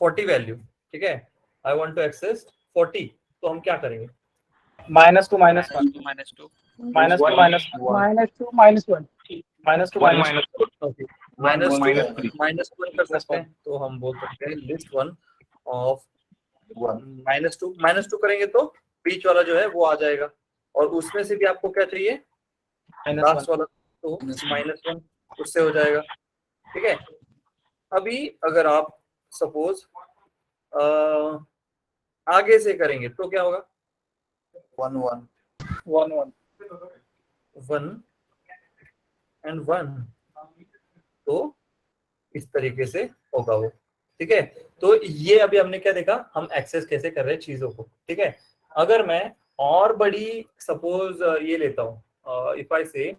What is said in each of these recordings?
40 value, ठीक है, आई want to access 40, तो हम क्या करेंगे? -2 -1 -2 -1 -2 -1 -1 कर सकते हैं, तो हम बोल सकते हैं लिस्ट वन ऑफ -2 करेंगे तो बीच वाला जो है वो आ जाएगा, और उसमें से भी आपको क्या चाहिए? लास्ट वाला, तो -1 उससे हो जाएगा, ठीक है। अभी अगर आप सपोज आगे से करेंगे तो क्या होगा? 1 1 1 एंड 1, तो इस तरीके से होगा वो, ठीक है। तो ये अभी हमने क्या देखा, हम एक्सेस कैसे कर रहे हैं चीजों को, ठीक है। अगर मैं और बड़ी सपोज ये लेता हूँ, इफ आई से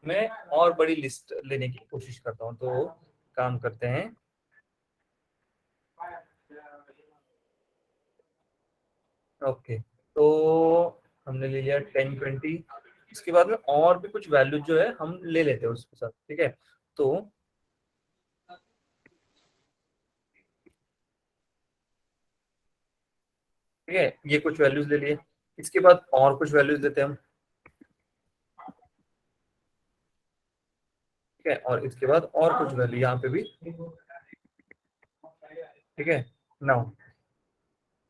मैं और बड़ी लिस्ट लेने की कोशिश करता हूँ, तो काम करते हैं, ओके, तो हमने ले लिया 10 20, इसके बाद में और भी कुछ वैल्यू जो है हम ले लेते हैं उसके साथ, ठीक है। तो ठीक है, ये कुछ वैल्यूज ले लिए, इसके बाद और कुछ वैल्यूज लेते हैं हम, ठीक है, और इसके बाद और कुछ वैल्यू यहाँ पे भी, ठीक है। नाउ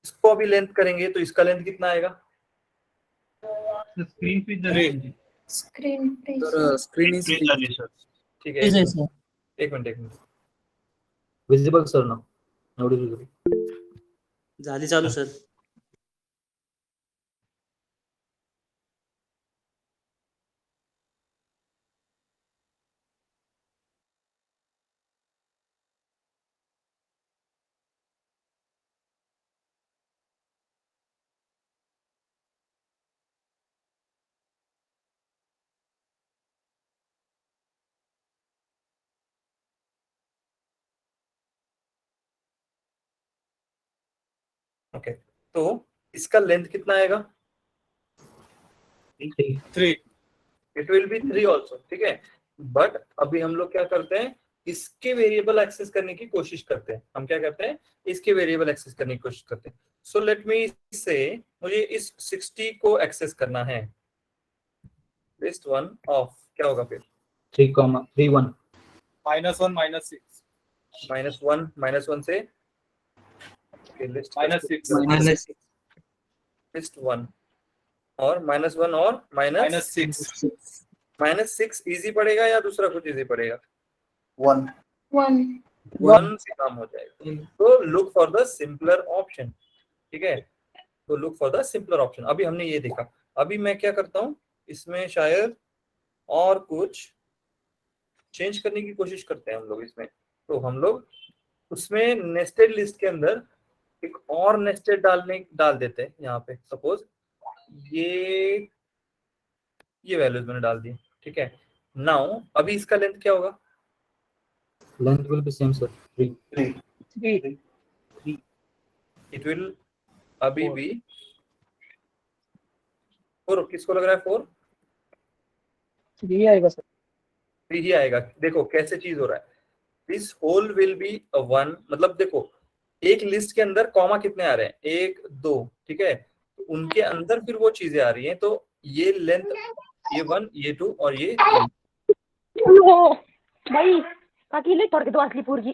इसको अभी लेंथ करेंगे तो इसका लेंथ कितना आएगा? स्क्रीन पे स्क्रीन इज ठीक है, एक मिनट विजिबल सर ना, झाली चालू सर. ओके, तो इसका लेंथ कितना आएगा? 3 इट विल बी 3 ऑल्सो, ठीक है। बट अभी हम लोग क्या करते हैं, इसके वेरिएबल एक्सेस करने की कोशिश करते हैं, हम क्या करते हैं, इसके वेरिएबल एक्सेस करने की कोशिश करते हैं। सो लेट मी से मुझे इस 60 को एक्सेस करना है, लिस्ट वन ऑफ क्या होगा फिर? 3 3 1 -1 -6 -1 से लिस्ट -6 लिस्ट वन और -1 और -6 -6 इजी पड़ेगा या दूसरा कुछ इजी पड़ेगा? 1 1 से काम हो जाएगा, तो look for the simpler option, ठीक है। तो look for the simpler option, अभी हमने ये देखा, अभी मैं क्या करता हूँ, इसमें शायद और कुछ चेंज करने की कोशिश करते हैं हम लोग इसमें, तो हम लोग उसमें नेस्टेड लिस्ट के अंदर एक और नेस्टेड डाल देते हैं, यहाँ पे सपोज ये वैल्यूज मैंने डाल दी, ठीक है। नाउ अभी इसका लेंथ क्या होगा? Length will be same sir 3 it will अभी भी 4, किसको लग रहा है 4? 3 आएगा सर, 3 ही आएगा। देखो कैसे चीज हो रहा है, दिस होल विल बी 1, मतलब देखो एक लिस्ट के अंदर कॉमा कितने आ रहे हैं, 1 2, ठीक है, तो उनके अंदर फिर वो चीजें आ रही हैं, तो ये लेंथ, ये 1 ये 2 और ये 3, भाई काकीले थोडके तो असली पोरगी,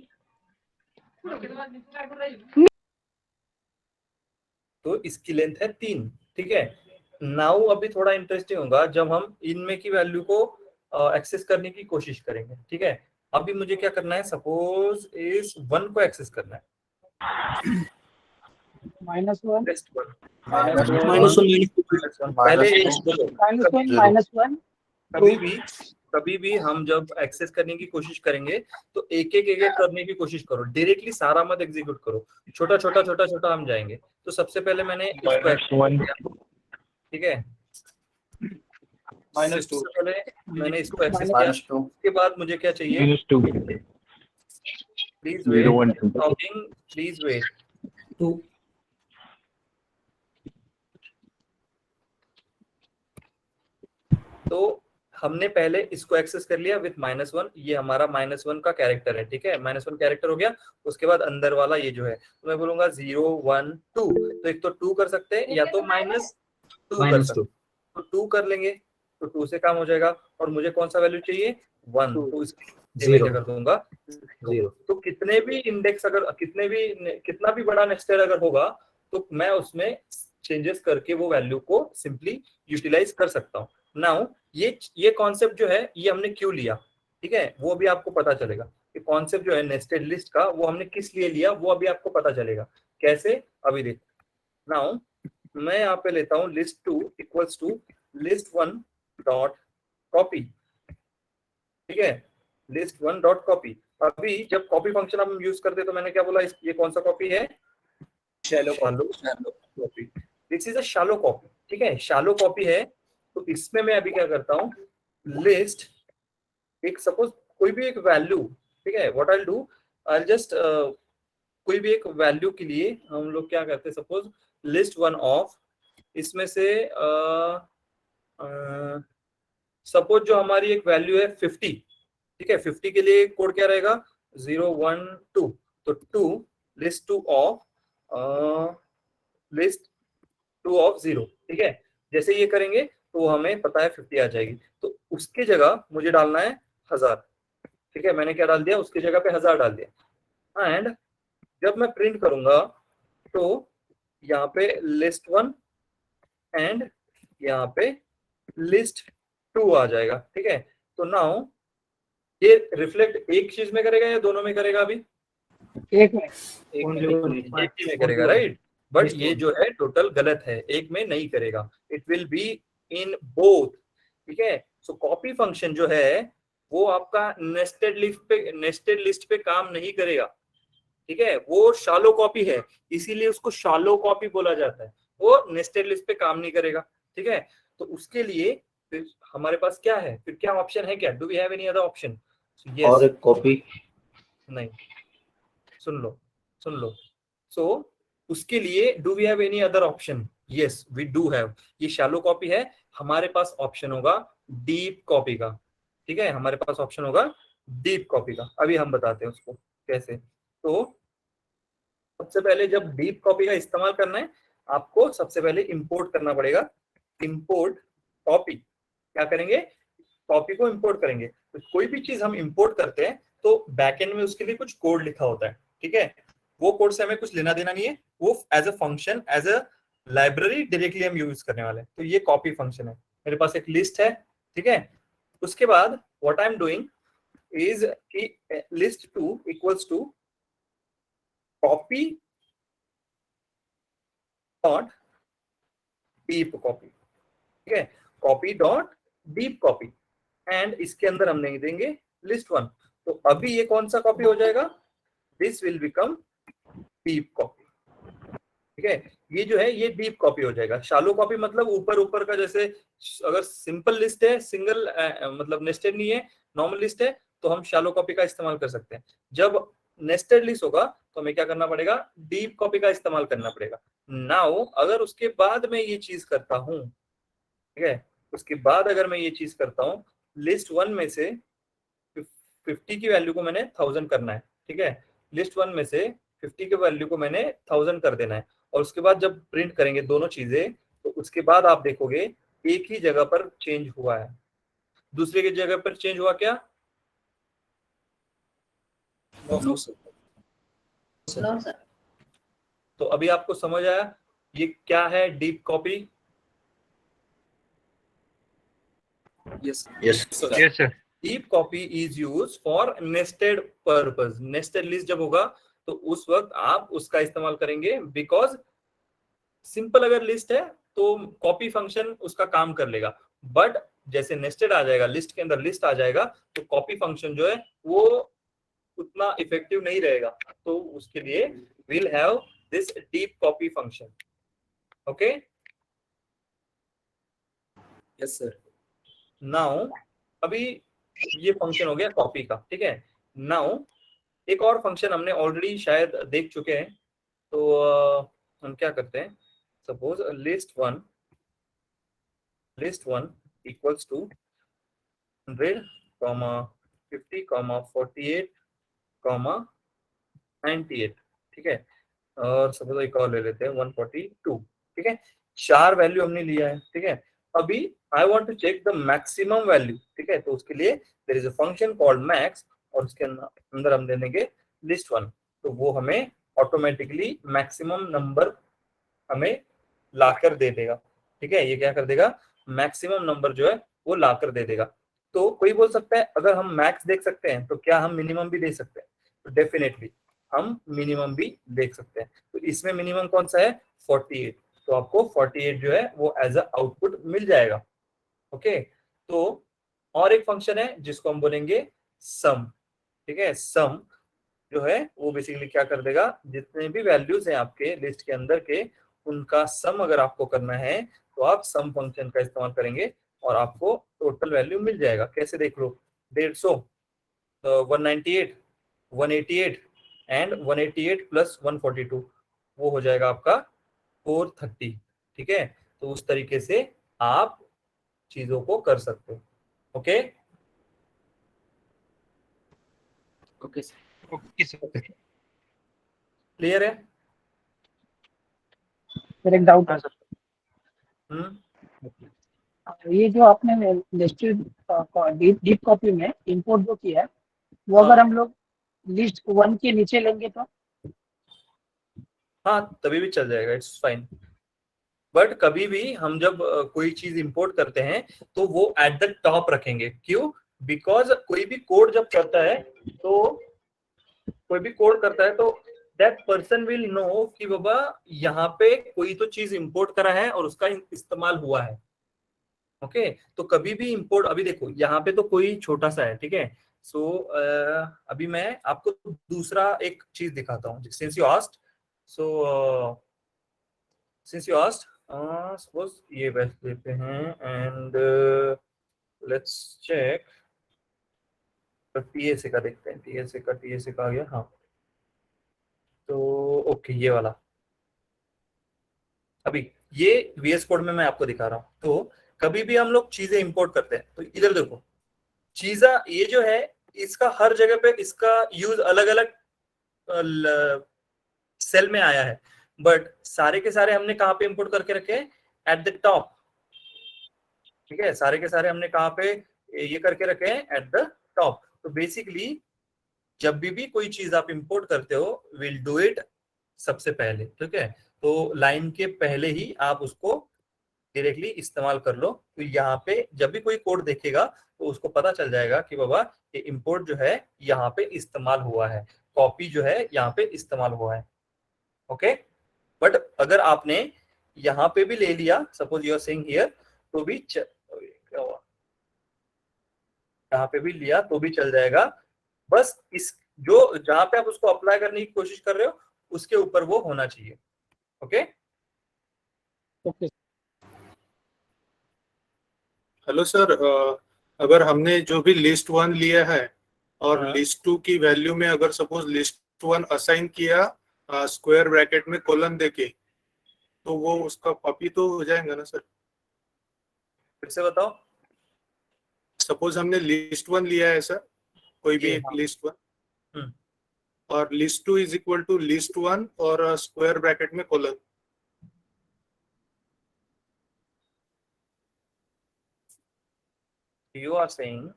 तो इसकी लेंथ है 3, ठीक है। नाउ अभी थोड़ा इंटरेस्टिंग होगा जब हम इनमें की वैल्यू को एक्सेस करने की कोशिश करेंगे, ठीक है। अभी मुझे क्या करना है, सपोज इस 1 को एक्सेस करना है, -1 टेस्ट 1 -1 पहले -1 कभी भी हम जब एक्सेस करने की कोशिश करेंगे तो एक एक करने की कोशिश करो, डायरेक्टली सारा मत एग्जीक्यूट करो, छोटा छोटा हम जाएंगे। तो सबसे पहले मैंने इसको एक्सेस किया, ठीक है, -2 सबसे पहले मैंने इसको एक्सेस किया, उसके बाद मुझे क्या चाहिए, -2 please wait talking, please wait 2 तो हमने पहले इसको एक्सेस कर लिया विथ -1, ये हमारा -1 का कैरेक्टर है, ठीक है, -1 कैरेक्टर हो गया। उसके बाद अंदर वाला ये जो है, तो मैं बोलूंगा 0 1 2, तो एक तो 2 कर सकते हैं या तो -2 कर सकते -2 हैं, तो 2 कर लेंगे, तो 2 से काम हो जाएगा। और मुझे कौन सा वैल्यू चाहिए, 1, तो इसके मैं क्या कर दूंगा 0। तो कितने भी इंडेक्स अगर कितना भी बड़ा नेस्टेड अगर होगा तो मैं उसमें चेंजेस करके वो वैल्यू को सिंपली यूटिलाइज कर सकता हूँ। नाउ ये कॉन्सेप्ट जो है ये हमने क्यों लिया, ठीक है, वो भी आपको पता चलेगा कि कॉन्सेप्ट जो है नेस्टेड लिस्ट का वो हमने किस लिए लिया, वो अभी आपको पता चलेगा कैसे, अभी देख। नाउ मैं यहाँ पे लेता हूँ list2 equals to list1 dot copy, ठीक है, list1 डॉट कॉपी। अभी जब कॉपी फंक्शन हम यूज करते हैं तो मैंने क्या बोला, ये कौन सा कॉपी है, shallow copy, this is a shallow copy, ठीक है, शैलो कॉपी है। तो इसमें मैं अभी क्या करता हूँ, लिस्ट एक सपोज कोई भी एक वैल्यू, ठीक है, what I do, I just कोई भी एक वैल्यू के लिए हम लोग क्या करते हैं, सपोज list1 ऑफ, इसमें से सपोज जो हमारी एक वैल्यू है 50, ठीक है, 50 के लिए कोड क्या रहेगा 0 1 2, तो 2 list2 ऑफ list2 ऑफ 0, ठीक है। जैसे ये करेंगे तो हमें पता है 50 आ जाएगी, तो उसके जगह मुझे डालना है 1000, ठीक है, मैंने क्या डाल दिया, उसकी जगह पे 1000 डाल दिया। एंड जब मैं प्रिंट करूंगा तो यहाँ पे list1 एंड यहाँ पे list2 आ जाएगा, ठीक है। तो नाउ ये रिफ्लेक्ट एक चीज में करेगा या दोनों में करेगा, अभी एक में एक ही में करेगा, राइट, बट ये जो है टोटल गलत है, एक में नहीं करेगा, it will be in both, ठीक है। सो कॉपी फंक्शन जो है वो आपका नेस्टेड लिस्ट पे काम नहीं करेगा, ठीक है, वो शालो कॉपी है, इसीलिए उसको शालो कॉपी बोला जाता है, वो नेस्टेड लिस्ट पे काम नहीं करेगा, ठीक है। तो उसके लिए फिर हमारे पास क्या है, फिर क्या ऑप्शन है, क्या do we have any other option, और एक कॉपी नहीं, सुन लो सो उसके लिए do we have any other option, yes we do have, ये शैलो कॉपी है, हमारे पास ऑप्शन होगा डीप कॉपी का, ठीक है, हमारे पास ऑप्शन होगा डीप कॉपी का। अभी हम बताते हैं उसको कैसे। तो सबसे पहले जब डीप कॉपी का इस्तेमाल करना है, आपको सबसे पहले इंपोर्ट करना पड़ेगा, इंपोर्ट कॉपी, क्या करेंगे, कॉपी को इंपोर्ट करेंगे। तो कोई भी चीज हम इंपोर्ट करते हैं तो बैकएंड में उसके लिए कुछ कोड लिखा होता है, ठीक है, वो कोड से हमें कुछ लेना देना नहीं है, वो as a function as a library directly हम यूज करने वाले हैं। तो ये कॉपी फंक्शन है, मेरे पास एक लिस्ट है, ठीक है। उसके बाद what I am doing is कि list2 equals to copy dot deep copy, ठीक है, copy dot deep copy, and इसके अंदर हम नहीं देंगे list1। तो अभी ये कौन सा कॉपी हो जाएगा, this will become deep copy, ठीक है, ये जो है ये डीप कॉपी हो जाएगा। शालो कॉपी मतलब ऊपर ऊपर का, जैसे अगर सिंपल लिस्ट है, सिंगल मतलब नेस्टेड नहीं है, नॉर्मल लिस्ट है, तो हम शालो कॉपी का इस्तेमाल कर सकते हैं। जब नेस्टेड लिस्ट होगा तो हमें क्या करना पड़ेगा, डीप कॉपी का इस्तेमाल करना पड़ेगा। नाउ अगर उसके बाद मैं ये चीज करता हूँ, ठीक है, उसके बाद अगर मैं ये चीज करता हूँ, list1 में से 50 की वैल्यू को मैंने 1000 करना है, ठीक है, list1 में से 50 के वैल्यू को मैंने 1000 कर देना है, और उसके बाद जब प्रिंट करेंगे दोनों चीजें, तो उसके बाद आप देखोगे एक ही जगह पर चेंज हुआ है, दूसरे की जगह पर चेंज हुआ क्या, नो सर। तो अभी आपको समझ आया ये क्या है deep copy. Yes yes sir. Deep copy is use for nested purpose, nested list जब होगा तो उस वक्त आप उसका इस्तेमाल करेंगे, बिकॉज सिंपल अगर लिस्ट है तो कॉपी फंक्शन उसका काम कर लेगा, बट जैसे नेस्टेड आ जाएगा, लिस्ट के अंदर लिस्ट आ जाएगा, तो कॉपी फंक्शन जो है वो उतना इफेक्टिव नहीं रहेगा, तो उसके लिए will have this deep copy function, okay. Yes sir. Now अभी ये फंक्शन हो गया कॉपी का, ठीक है। नाउ एक और फंक्शन हमने ऑलरेडी शायद देख चुके हैं, तो हम क्या करते हैं, सपोज list1 इक्वल्स टू 100, 50, 48, 98, ठीक है। और सपोज एक और ले लेते हैं 142, ठीक है। 4 वैल्यू हमने लिया है, ठीक है। अभी I want to check the maximum value, ठीक है। तो उसके लिए there is a function called max, और उसके अंदर हम दे देंगे लिस्ट 1, तो वो हमें ऑटोमेटिकली मैक्सिमम नंबर हमें लाकर दे देगा, ठीक है। ये क्या कर देगा, मैक्सिमम नंबर जो है वो लाकर दे देगा। तो कोई बोल सकता है अगर हम मैक्स देख सकते हैं तो क्या हम मिनिमम भी देख सकते हैं? तो डेफिनेटली हम मिनिमम भी देख सकते हैं। तो इसमें मिनिमम कौन सा है, 48, तो आपको 48 जो है वो एज अ आउटपुट मिल जाएगा। ओके, तो और एक फंक्शन है जिसको हम बोलेंगे सम, ठीक है। सम जो है वो बेसिकली क्या कर देगा, जितने भी वैल्यूज हैं आपके लिस्ट के अंदर के, उनका सम अगर आपको करना है तो आप सम फंक्शन का इस्तेमाल करेंगे और आपको टोटल वैल्यू मिल जाएगा। कैसे देख लो, 150, 198, 188 एंड 188 प्लस 142, वो हो जाएगा आपका 430, ठीक है। तो उस तरीके से आप चीजों को कर सकते हो। Okay, okay sir. Okay sir. Clear है? फिर एक डाउट है हाँ सर। ये जो आपने लिस्टेड डीप कॉपी में इंपोर्ट जो किया है वो हाँ। अगर हम लोग लिस्ट 1 के नीचे लेंगे तो हाँ, तभी भी चल जाएगा, इट्स फाइन। बट कभी भी हम जब कोई चीज इंपोर्ट करते हैं तो वो एट द टॉप रखेंगे। क्यों? बिकॉज कोई भी कोड जब करता है तो दैट पर्सन विल नो कि बाबा यहाँ पे कोई तो चीज इंपोर्ट करा है और उसका इस्तेमाल हुआ है। ओके, तो कभी भी इंपोर्ट, अभी देखो यहाँ पे तो कोई छोटा सा है, ठीक है। सो अभी मैं आपको दूसरा एक चीज दिखाता हूँ, since you asked, so since you asked, suppose ये वैल्यू देते हैं एंड लेट्स चेक। टीएसए का देखते हैं, टीएसए का आ गया, हाँ। तो ओके, ये वाला अभी ये वीएस कोड में मैं आपको दिखा रहा हूँ। तो कभी भी हम लोग चीजें इंपोर्ट करते हैं तो इधर देखो, चीजा ये जो है इसका हर जगह पे इसका यूज अलग अलग सेल में आया है, बट सारे के सारे हमने कहाँ पे इंपोर्ट करके रखे हैं, एट द टॉप, ठीक है। सारे के सारे हमने कहाँ पे ये करके रखे हैं, एट द टॉप। तो बेसिकली जब भी कोई चीज आप इंपोर्ट करते हो, विल डू इट सबसे पहले, ठीक है। तो लाइन के पहले ही आप उसको डायरेक्टली इस्तेमाल कर लो। तो यहाँ पे जब भी कोई कोड देखेगा तो उसको पता चल जाएगा कि बाबा ये इंपोर्ट जो है यहाँ पे इस्तेमाल हुआ है, कॉपी जो है यहाँ पे इस्तेमाल हुआ है। ओके, बट अगर आपने यहाँ पे भी ले लिया, suppose you are saying here, तो भी क्या हुआ, यहाँ पे भी लिया तो भी चल जाएगा। बस इस जो जहां पे आप उसको अप्लाई करने की कोशिश कर रहे हो उसके ऊपर वो होना चाहिए। ओके, ओके हेलो सर, अगर हमने जो भी लिस्ट 1 लिया है और हाँ। लिस्ट 2 की वैल्यू में अगर सपोज लिस्ट 1 असाइन किया स्क्वायर ब्रैकेट में कोलन देके, तो वो उसका कॉपी तो हो जाएगा ना सर? फिर से बताओ। सपोज हमने लिस्ट 1 लिया है सर, कोई भी जी, एक हाँ। List 1, hmm. और list 2 is equal to list 1 और स्क्वायर ब्रैकेट में कोलन। यू आर सेइंग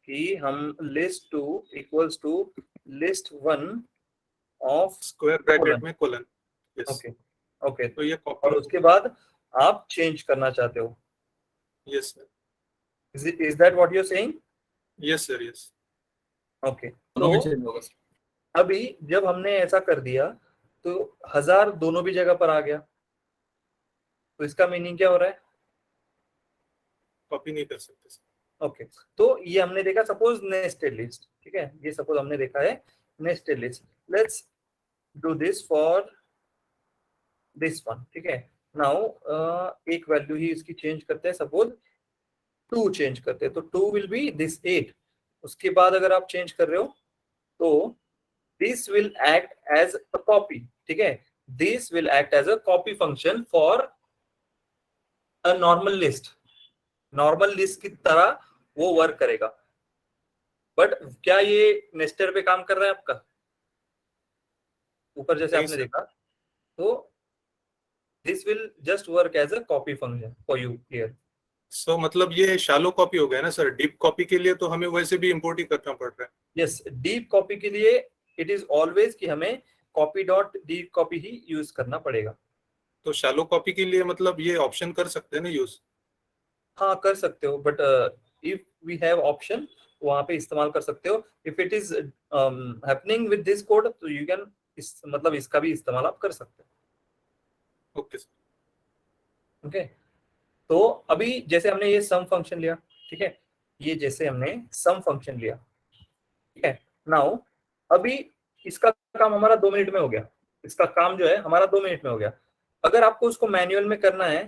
कि हम list 2 equals to list 1 of square bracket में कोलन। यस। ओके, ओके, तो ये और कॉपी। उसके बाद आप चेंज करना चाहते हो। Yes sir. Is that what you are saying? Yes sir. Yes. Okay, दोनों भी तो चेंज होगा सर। अभी जब हमने ऐसा कर दिया तो 1000 दोनों भी जगह पर आ गया, तो इसका मीनिंग क्या हो रहा है? कॉपी नहीं कर सकते सर। ओके, तो ये हमने देखा सपोज नेस्टेड लिस्ट, ठीक है। ये सपोज हमने देखा है nested list. Let's do this for this one, ठीक है। नाउ एक वैल्यू ही इसकी चेंज करते हैं, सपोज 2 चेंज करते हैं, तो 2 विल बी दिस 8। उसके बाद अगर आप चेंज कर रहे हो तो this will act as a copy, ठीक है। This will act as a copy function for a normal list. Normal list की तरह वो वर्क करेगा। बट क्या ये नेस्टर पे काम कर रहा है आपका? ऊपर जैसे नहीं आपने सर। देखा, तो this will just work as a copy function for you here. So मतलब ये शैलो कॉपी हो गया ना सर। डीप कॉपी के लिए तो हमें वैसे भी इंपोर्ट ही करना पड़ रहा है। यस, डीप कॉपी के लिए इट इज ऑलवेज कि हमें कॉपी डॉट डीप कॉपी ही यूज करना पड़ेगा। तो शैलो कॉपी के लिए मतलब ये ऑप्शन कर सकते हैं ना यूज? हाँ कर सकते हो, but if we have option वहां पे इस्तेमाल कर सकते हो। If it is happening with this code तो यू कैन मतलब इसका भी इस्तेमाल आप कर सकते हो। Okay sir. ओके, तो अभी जैसे हमने ये सम फंक्शन लिया, ठीक है, ये जैसे हमने सम फंक्शन लिया, ठीक है। नाउ अभी इसका काम हमारा 2 मिनट में हो गया, इसका काम जो है हमारा 2 मिनट में हो गया। अगर आपको उसको मैन्युअल में करना है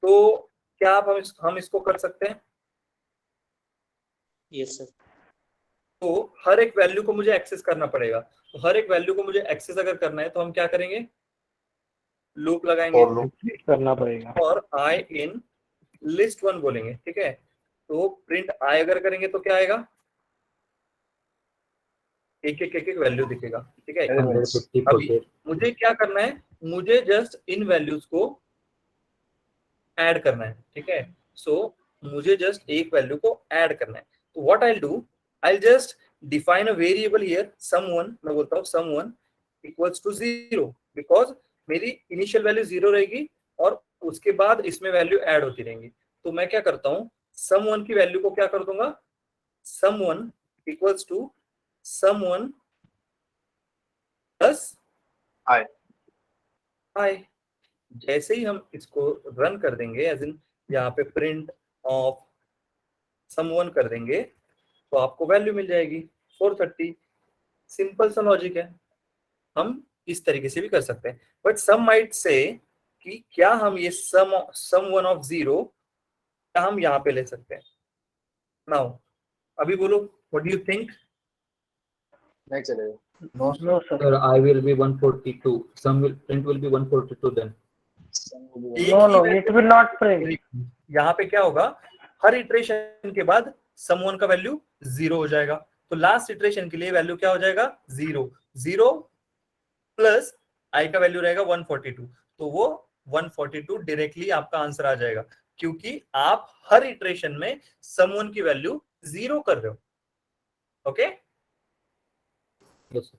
तो क्या आप हम इसको कर सकते हैं? Yes sir. तो हर एक वैल्यू को मुझे एक्सेस करना पड़ेगा। तो हर एक वैल्यू को मुझे एक्सेस अगर करना है तो हम क्या करेंगे? लूप लगाएंगे करना पड़ेगा। और आई इन लिस्ट 1 बोलेंगे, ठीक है। तो प्रिंट आई अगर करेंगे तो क्या आएगा? एक एक वैल्यू दिखेगा, ठीक है। 150 अभी 48. मुझे क्या करना है? मुझे जस्ट इन वैल्यूज को ऐड करना है, ठीक है। सो मुझे जस्ट एक वैल्यू को ऐड करना है। तो what I do, I just define a variable here sum1। मैं बोलता हूँ sum1 इक्वल्स टू 0, बिकॉज मेरी इनिशियल वैल्यू 0 रहेगी और उसके बाद इसमें वैल्यू ऐड होती रहेंगी। तो मैं क्या करता हूँ, sum1 की वैल्यू को क्या कर दूंगा, sum1 equals to sum1 plus i. I. जैसे ही हम इसको रन कर देंगे, एज इन यहाँ पे प्रिंट ऑफ sum1 कर देंगे तो आपको वैल्यू मिल जाएगी 430। सिंपल सा लॉजिक है, हम इस तरीके से भी कर सकते हैं। बट सम माइट से कि क्या हम ये sum1 ऑफ 0 क्या हम यहाँ पे ले सकते हैं? नाउ अभी बोलो, व्हाट डू यू थिंक? नहीं चलेगा। No, No, sir. sir, I will be 142. Some will print will be 142 then. एक No, he no, value it will not print. यहाँ पे क्या होगा, हर इटरेशन के बाद sum1 का वैल्यू 0 हो जाएगा। तो लास्ट इटरेशन के लिए वैल्यू क्या हो जाएगा? 0 0 प्लस आई का वैल्यू रहेगा 142। तो वो 142 डायरेक्टली आपका आंसर आ जाएगा, क्योंकि आप हर इटरेशन में sum1 की वैल्यू 0 कर रहे हो। Okay, Yes, sir.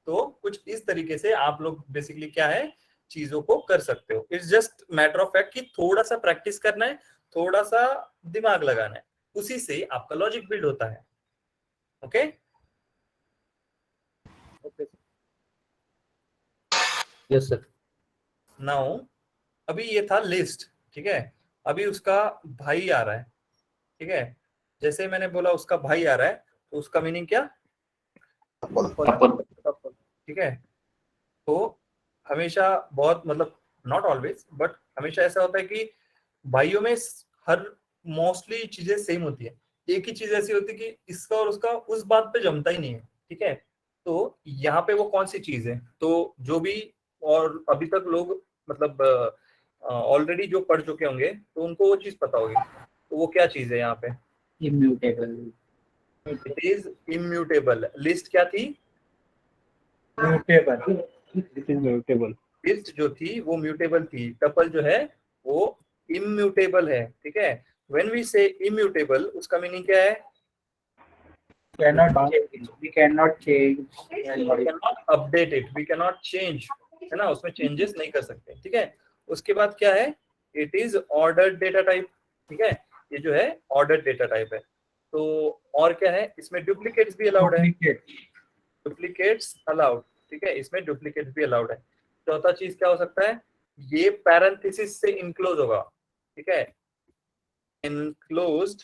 तो कुछ इस तरीके से आप लोग बेसिकली क्या है चीजों को कर सकते हो। It's just matter of fact कि थोड़ा सा प्रैक्टिस करना है, थोड़ा सा दिमाग लगाना है, उसी से आपका लॉजिक बिल्ड होता है। Okay, Yes, sir. नाउ अभी ये था लिस्ट, ठीक है। अभी उसका भाई आ रहा है, ठीक है। जैसे मैंने बोला उसका भाई आ रहा है तो उसका मीनिंग क्या? ठीक है। तो हमेशा बहुत मतलब नॉट ऑलवेज बट हमेशा ऐसा होता है कि भाइयों में हर मोस्टली चीजें सेम होती है। एक ही चीज ऐसी होती है कि इसका और उसका उस बात पे जमता ही नहीं है, ठीक है। तो यहाँ पे वो कौन सी चीज है, तो जो भी और अभी तक लोग मतलब ऑलरेडी जो पढ़ चुके होंगे तो उनको वो चीज पता होगी। तो वो क्या चीज है यहाँ पे? Immutable. It is immutable. List क्या थी? Mutable. It is mutable. List जो थी वो म्यूटेबल थी, टपल जो है वो इम्यूटेबल है, ठीक है। व्हेन वी से इम्यूटेबल उसका मीनिंग क्या है? Cannot change. We cannot change. We cannot update it, we cannot change, है ना, उसमें चेंजेस नहीं कर सकते, ठीक है। उसके बाद क्या है? It is ordered data type, ठीक है। ये जो है ऑर्डर्ड डेटा टाइप है। तो और क्या है इसमें? डुप्लीकेट्स भी अलाउड है, डुप्लीकेट्स अलाउड, ठीक है, इसमें डुप्लीकेट्स भी अलाउड है। चौथा चीज क्या हो सकता है? ये पैरेंथेसिस से इनक्लोज होगा, ठीक है, इनक्लोज्ड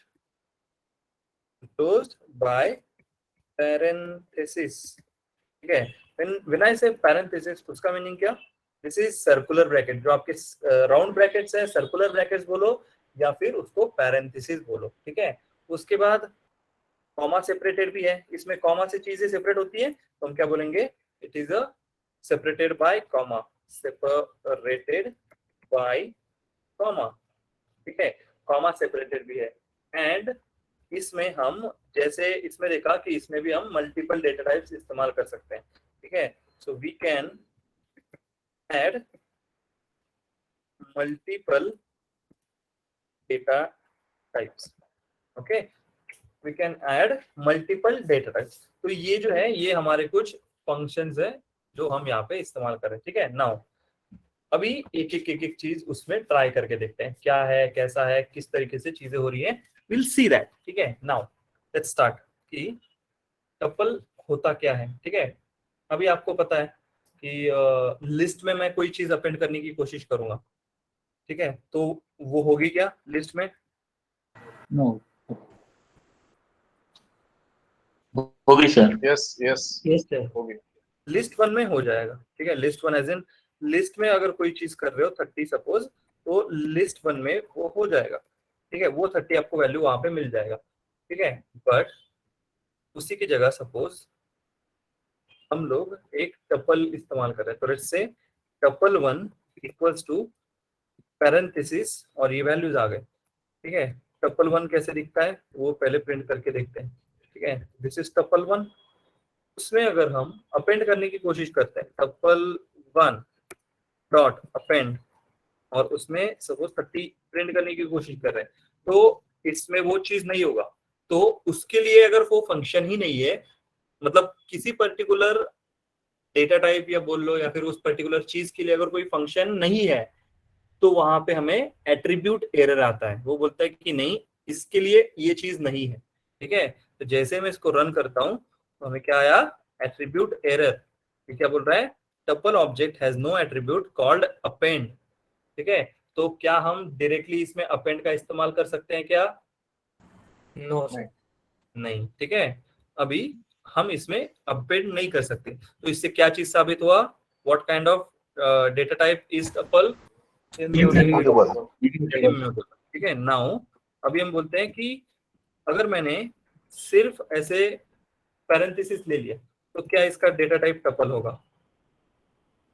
closed by parenthesis, ठीक है। when I say parenthesis उसका मीनिंग क्या? दिस इज सर्कुलर ब्रैकेट, जो आपके राउंड ब्रैकेट्स है सर्कुलर ब्रैकेट्स बोलो या फिर उसको पैरेंथेसिस बोलो, ठीक है। उसके बाद कॉमा सेपरेटेड भी है, इसमें कॉमा से चीजें सेपरेट होती है तो हम क्या बोलेंगे? It is a separated by comma, separated by comma, ठीक है। कॉमा सेपरेटेड भी है। एंड इसमें हम जैसे इसमें देखा कि इसमें भी हम मल्टीपल डेटा टाइप्स इस्तेमाल कर सकते हैं, ठीक है। So we can add multiple data types, okay, we can add multiple data types. तो ये जो है ये हमारे कुछ फंक्शंस है जो हम यहाँ पे इस्तेमाल कर रहे हैं, ठीक है। नाउ अभी एक चीज उसमें ट्राई करके देखते हैं क्या है, कैसा है, किस तरीके से चीजें हो रही है, विल सी दैट, ठीक है। नाउ लेट्स स्टार्ट कि टपल होता क्या है, ठीक है। अभी आपको पता है कि लिस्ट में मैं कोई चीज अपेंड करने की कोशिश करूंगा, ठीक है, तो वो होगी क्या लिस्ट में? No. होगी सर। Yes yes Yes, sir. होगी। लिस्ट वन में हो जाएगा, ठीक है। List one as in list में अगर कोई चीज कर रहे हो 30 सपोज, तो लिस्ट वन में वो हो जाएगा, ठीक है। वो 30 आपको वैल्यू वहां पे मिल जाएगा, ठीक है। बट उसी की जगह सपोज हम लोग एक टपल इस्तेमाल कर रहे हैं, तो let's say tuple 1 equals to parenthesis और ये वैल्यूज आ गए, ठीक है। टपल 1 कैसे दिखता है वो पहले प्रिंट करके देखते हैं, ठीक है। This is tuple 1। उसमें अगर हम अपेंड करने की कोशिश करते हैं टपल 1 डॉट अपेंड और उसमें सपोज 30 प्रिंट करने की कोशिश कर रहे हैं, तो इसमें वो चीज नहीं होगा। तो उसके लिए अगर वो फंक्शन ही नहीं है, मतलब किसी पर्टिकुलर डेटा टाइप या बोल लो या फिर उस पर्टिकुलर चीज के लिए अगर कोई फंक्शन नहीं है, तो वहां पे हमें एट्रीब्यूट एरर आता है। वो बोलता है कि नहीं इसके लिए ये चीज नहीं है, ठीक है। तो जैसे मैं इसको रन करता हूं तो हमें क्या आया, एट्रीब्यूट एरर। ये क्या बोल रहा है, tuple object has no attribute called append, ठीक है। तो क्या हम डायरेक्टली इसमें अपेंड का इस्तेमाल कर सकते हैं क्या? No, sir. नहीं, ठीक है। अभी हम इसमें अपेंड नहीं कर सकते, तो इससे क्या चीज साबित हुआ, what kind of data type is tuple? Immutable. Immutable, ठीक है। नाउ अभी हम बोलते हैं कि अगर मैंने सिर्फ ऐसे पैरेंथेसिस ले लिया तो क्या इसका डेटा टाइप टपल होगा?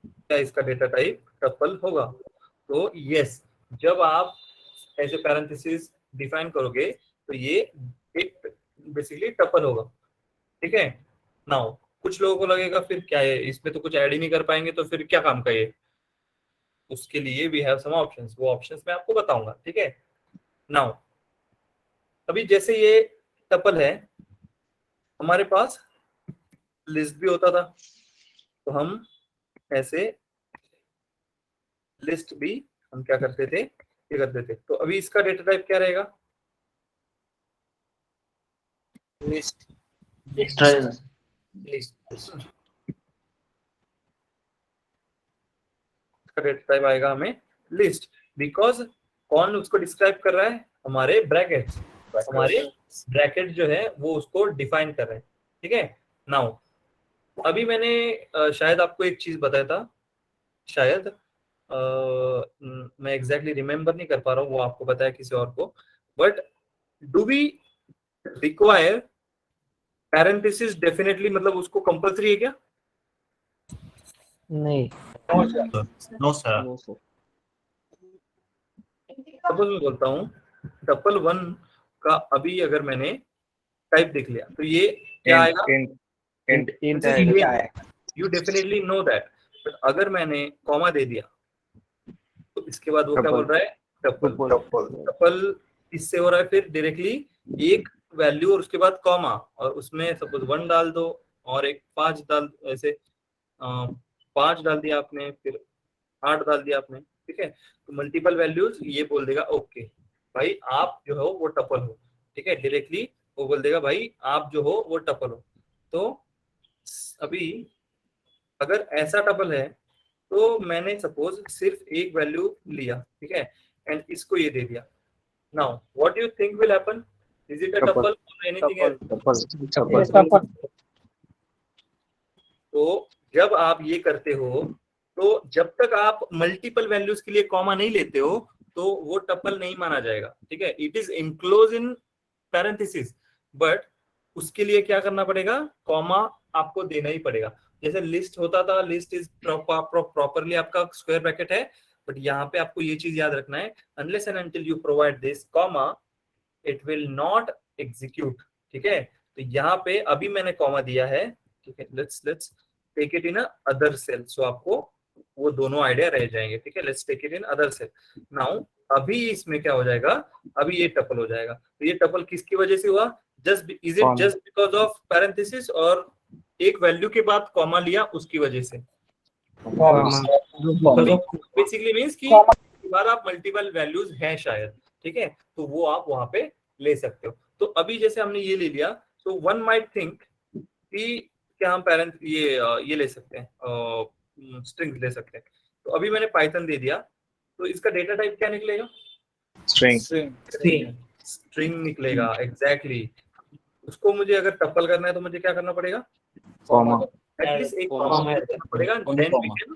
क्या इसका डेटा टाइप टपल होगा? तो यस, जब आप ऐसे पैरेंथेसिस डिफाइन करोगे तो ये एक बेसिकली टपल होगा, ठीक है। नाउ कुछ लोगों को लगेगा फिर क्या है, इसमें तो कुछ ऐड ही नहीं कर पाएंगे, तो फिर क्या काम का ये? उसके लिए वी हैव सम ऑप्शंस, वो ऑप्शंस मैं आपको बताऊंगा, ठीक है। नाउ अभी जैसे ये टपल है, हमारे पास लिस्ट भी होता था, तो हम ऐसे लिस्ट भी हम क्या करते थे, ये करते थे। तो अभी इसका डेटा टाइप क्या रहेगा? लिस्ट। इसका डेटा टाइप आएगा हमें लिस्ट, बिकॉज कौन उसको डिस्क्राइब कर रहा है? हमारे ब्रैकेट, हमारे ब्रैकेट जो है वो उसको डिफाइन कर रहे हैं, ठीक है। नाउ अभी मैंने शायद आपको एक चीज बताया था, शायद मैं एग्जैक्टली रिमेम्बर नहीं कर पा रहा हूँ, वो आपको बताया किसी और को। But do we require parenthesis definitely, मतलब उसको कंपल्सरी है क्या? नहीं. No sir. सपोज मैं बोलता हूँ टपल 1 का अभी अगर मैंने टाइप देख लिया तो ये क्या आएगा? You definitely know that. But अगर मैंने कॉमा दे दिया तो इसके बाद वो क्या बोल रहा है? टपल। टपल इससे हो रहा है फिर डायरेक्टली एक वैल्यू और उसके बाद कॉमा, और उसमें सपोज 1 डाल दो और एक 5 डाल, ऐसे 5 डाल दिया आपने, फिर 8 डाल दिया आपने, ठीक है। तो मल्टीपल वैल्यूज ये बोल देगा ओके भाई आप जो हो वो टपल हो, ठीक है। डायरेक्टली वो बोल देगा भाई आप जो हो वो टपल हो। तो अभी अगर ऐसा टपल है तो मैंने सपोज सिर्फ एक वैल्यू लिया, ठीक है, एंड इसको ये दे दिया। Now what do you think will happen? Is it a tuple और एनीथिंग एल्स? Yes, tuple. तो जब आप ये करते हो, तो जब तक आप मल्टीपल वैल्यूज के लिए कॉमा नहीं लेते हो तो वो टपल नहीं माना जाएगा, ठीक है। It is enclose in parenthesis, but उसके लिए क्या करना पड़ेगा? कॉमा आपको देना ही पड़ेगा। जैसे लिस्ट होता था, लिस्ट इज प्रॉपरली आपका स्क्वायर ब्रैकेट है, बट यहाँ पे आपको ये चीज याद रखना है, unless and until you provide this comma it will not execute. ठीक है, तो यहाँ पे अभी मैंने कॉमा दिया है, ठीक है, let's take it in other cell, so आपको वो दोनों आइडिया रह जाएंगे। ठीक है, let's take it in other cell now. अभी इसमें क्या हो जाएगा, अभी ये टपल हो जाएगा। तो ये टपल किसकी वजह से हुआ, just is it just because of parenthesis और एक वैल्यू के बाद कॉमा लिया उसकी वजह से? बेसिकली मींस कि बार आप मल्टीपल वैल्यूज हैं शायद, ठीक है, तो वो आप वहां पे ले सकते हो। तो अभी जैसे हमने ये ले लिया, तो वन माइट थिंक कि क्या हम पेरेंट ये ले सकते हैं, स्ट्रिंग ले सकते हैं। तो अभी मैंने पाइथन दे दिया, तो इसका डेटा टाइप क्या निकलेगा, स्ट्रिंग निकलेगा। एग्जैक्टली उसको मुझे अगर टपल करना है तो मुझे क्या करना पड़ेगा, एटलीस्ट एक कॉमा करना पड़ेगा, then we can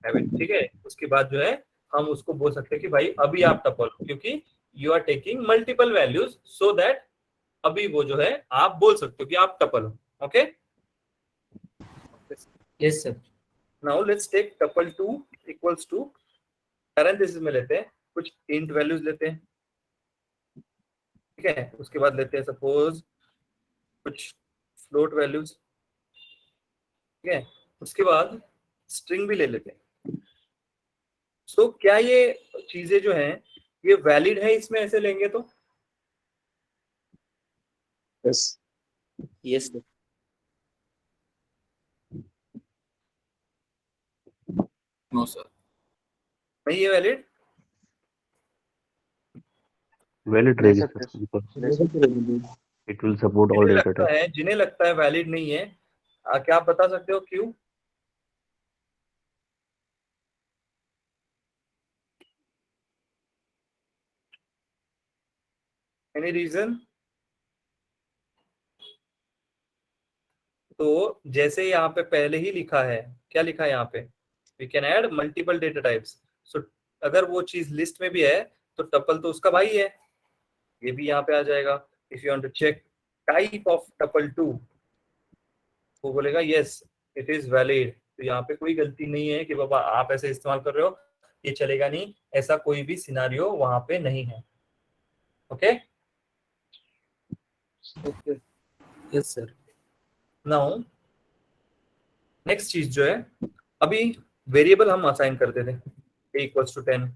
have it. ठीक है, उसके बाद जो है हम उसको बोल सकते हैं कि भाई अभी आप टपल, क्योंकि you are taking multiple values, so that अभी वो जो है आप बोल सकते हो कि आप टपल हो। Okay, Yes, sir. Now let's take tuple 2 equals to, parenthesis में लेते हैं कुछ इंट वैल्यूज लेते हैं। ठीक है, उसके बाद लेते हैं सपोज कुछ फ्लोट वैल्यूज। ठीक है, उसके बाद स्ट्रिंग भी ले लेते हैं। सो क्या ये चीजें जो हैं ये वैलिड है इसमें ऐसे लेंगे तो? Yes, sir. No, sir. नहीं है valid? Valid register because it will support all data types. जिन्हें लगता है वैलिड नहीं है, क्या आप बता सकते हो क्यों? Any reason? तो जैसे यहाँ पे पहले ही लिखा है, क्या लिखा है यहाँ पे, we can add multiple data types. So अगर वो चीज लिस्ट में भी है तो टपल तो उसका भाई है, ये भी यहाँ पे आ जाएगा। If you want to check type of tuple 2, वो बोलेगा यस इट इज वैलिड। तो यहाँ पे कोई गलती नहीं है कि बाबा आप ऐसे इस्तेमाल कर रहे हो, ये चलेगा नहीं, ऐसा कोई भी सिनारियो वहां पे नहीं है। Okay, Yes, sir. Now next चीज जो है, अभी वेरिएबल हम असाइन करते थे, a equals to 10,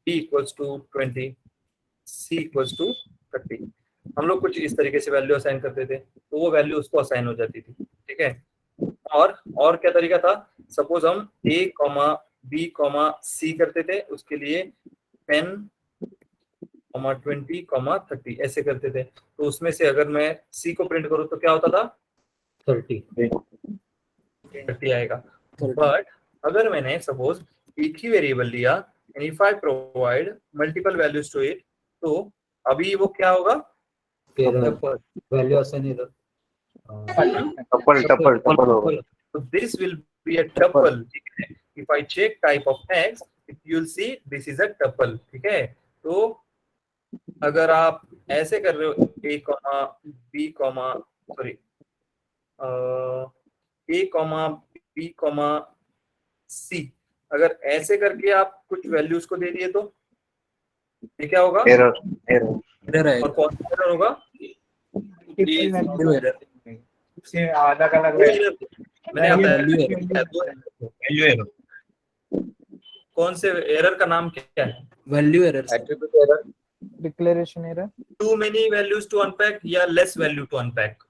b equals to 20, c equals to 30। हम लोग कुछ इस तरीके से वैल्यू असाइन करते थे, तो वो वैल्यू उसको असाइन हो जाती थी। ठीक है, और क्या तरीका था, सपोज हम a, b, c करते थे, उसके लिए 10, 20, 30 ऐसे करते थे। तो उसमें से अगर मैं c को प्रिंट करूं तो क्या होता था, 30 आएगा। बट अगर मैंने सपोज एक ही वेरिएबल लिया and if I provide multiple values to it, तो अभी वो क्या होगा, Value assign either. Tuple होगा. so this will be a tuple। ठीक है, if I check type of x you will see this is a tuple। ठीक है, तो अगर आप ऐसे कर रहे हो a, b, sorry a, b, c, अगर ऐसे करके आप कुछ वैल्यूज को दे दिए तो ये क्या होगा, Error. और कौन सा error होगा, से अलग अलग मैंने कौन से एरर का नाम क्या है, Value error, sir. Attribute error. Declaration error, too many values to unpack या less value to unpack?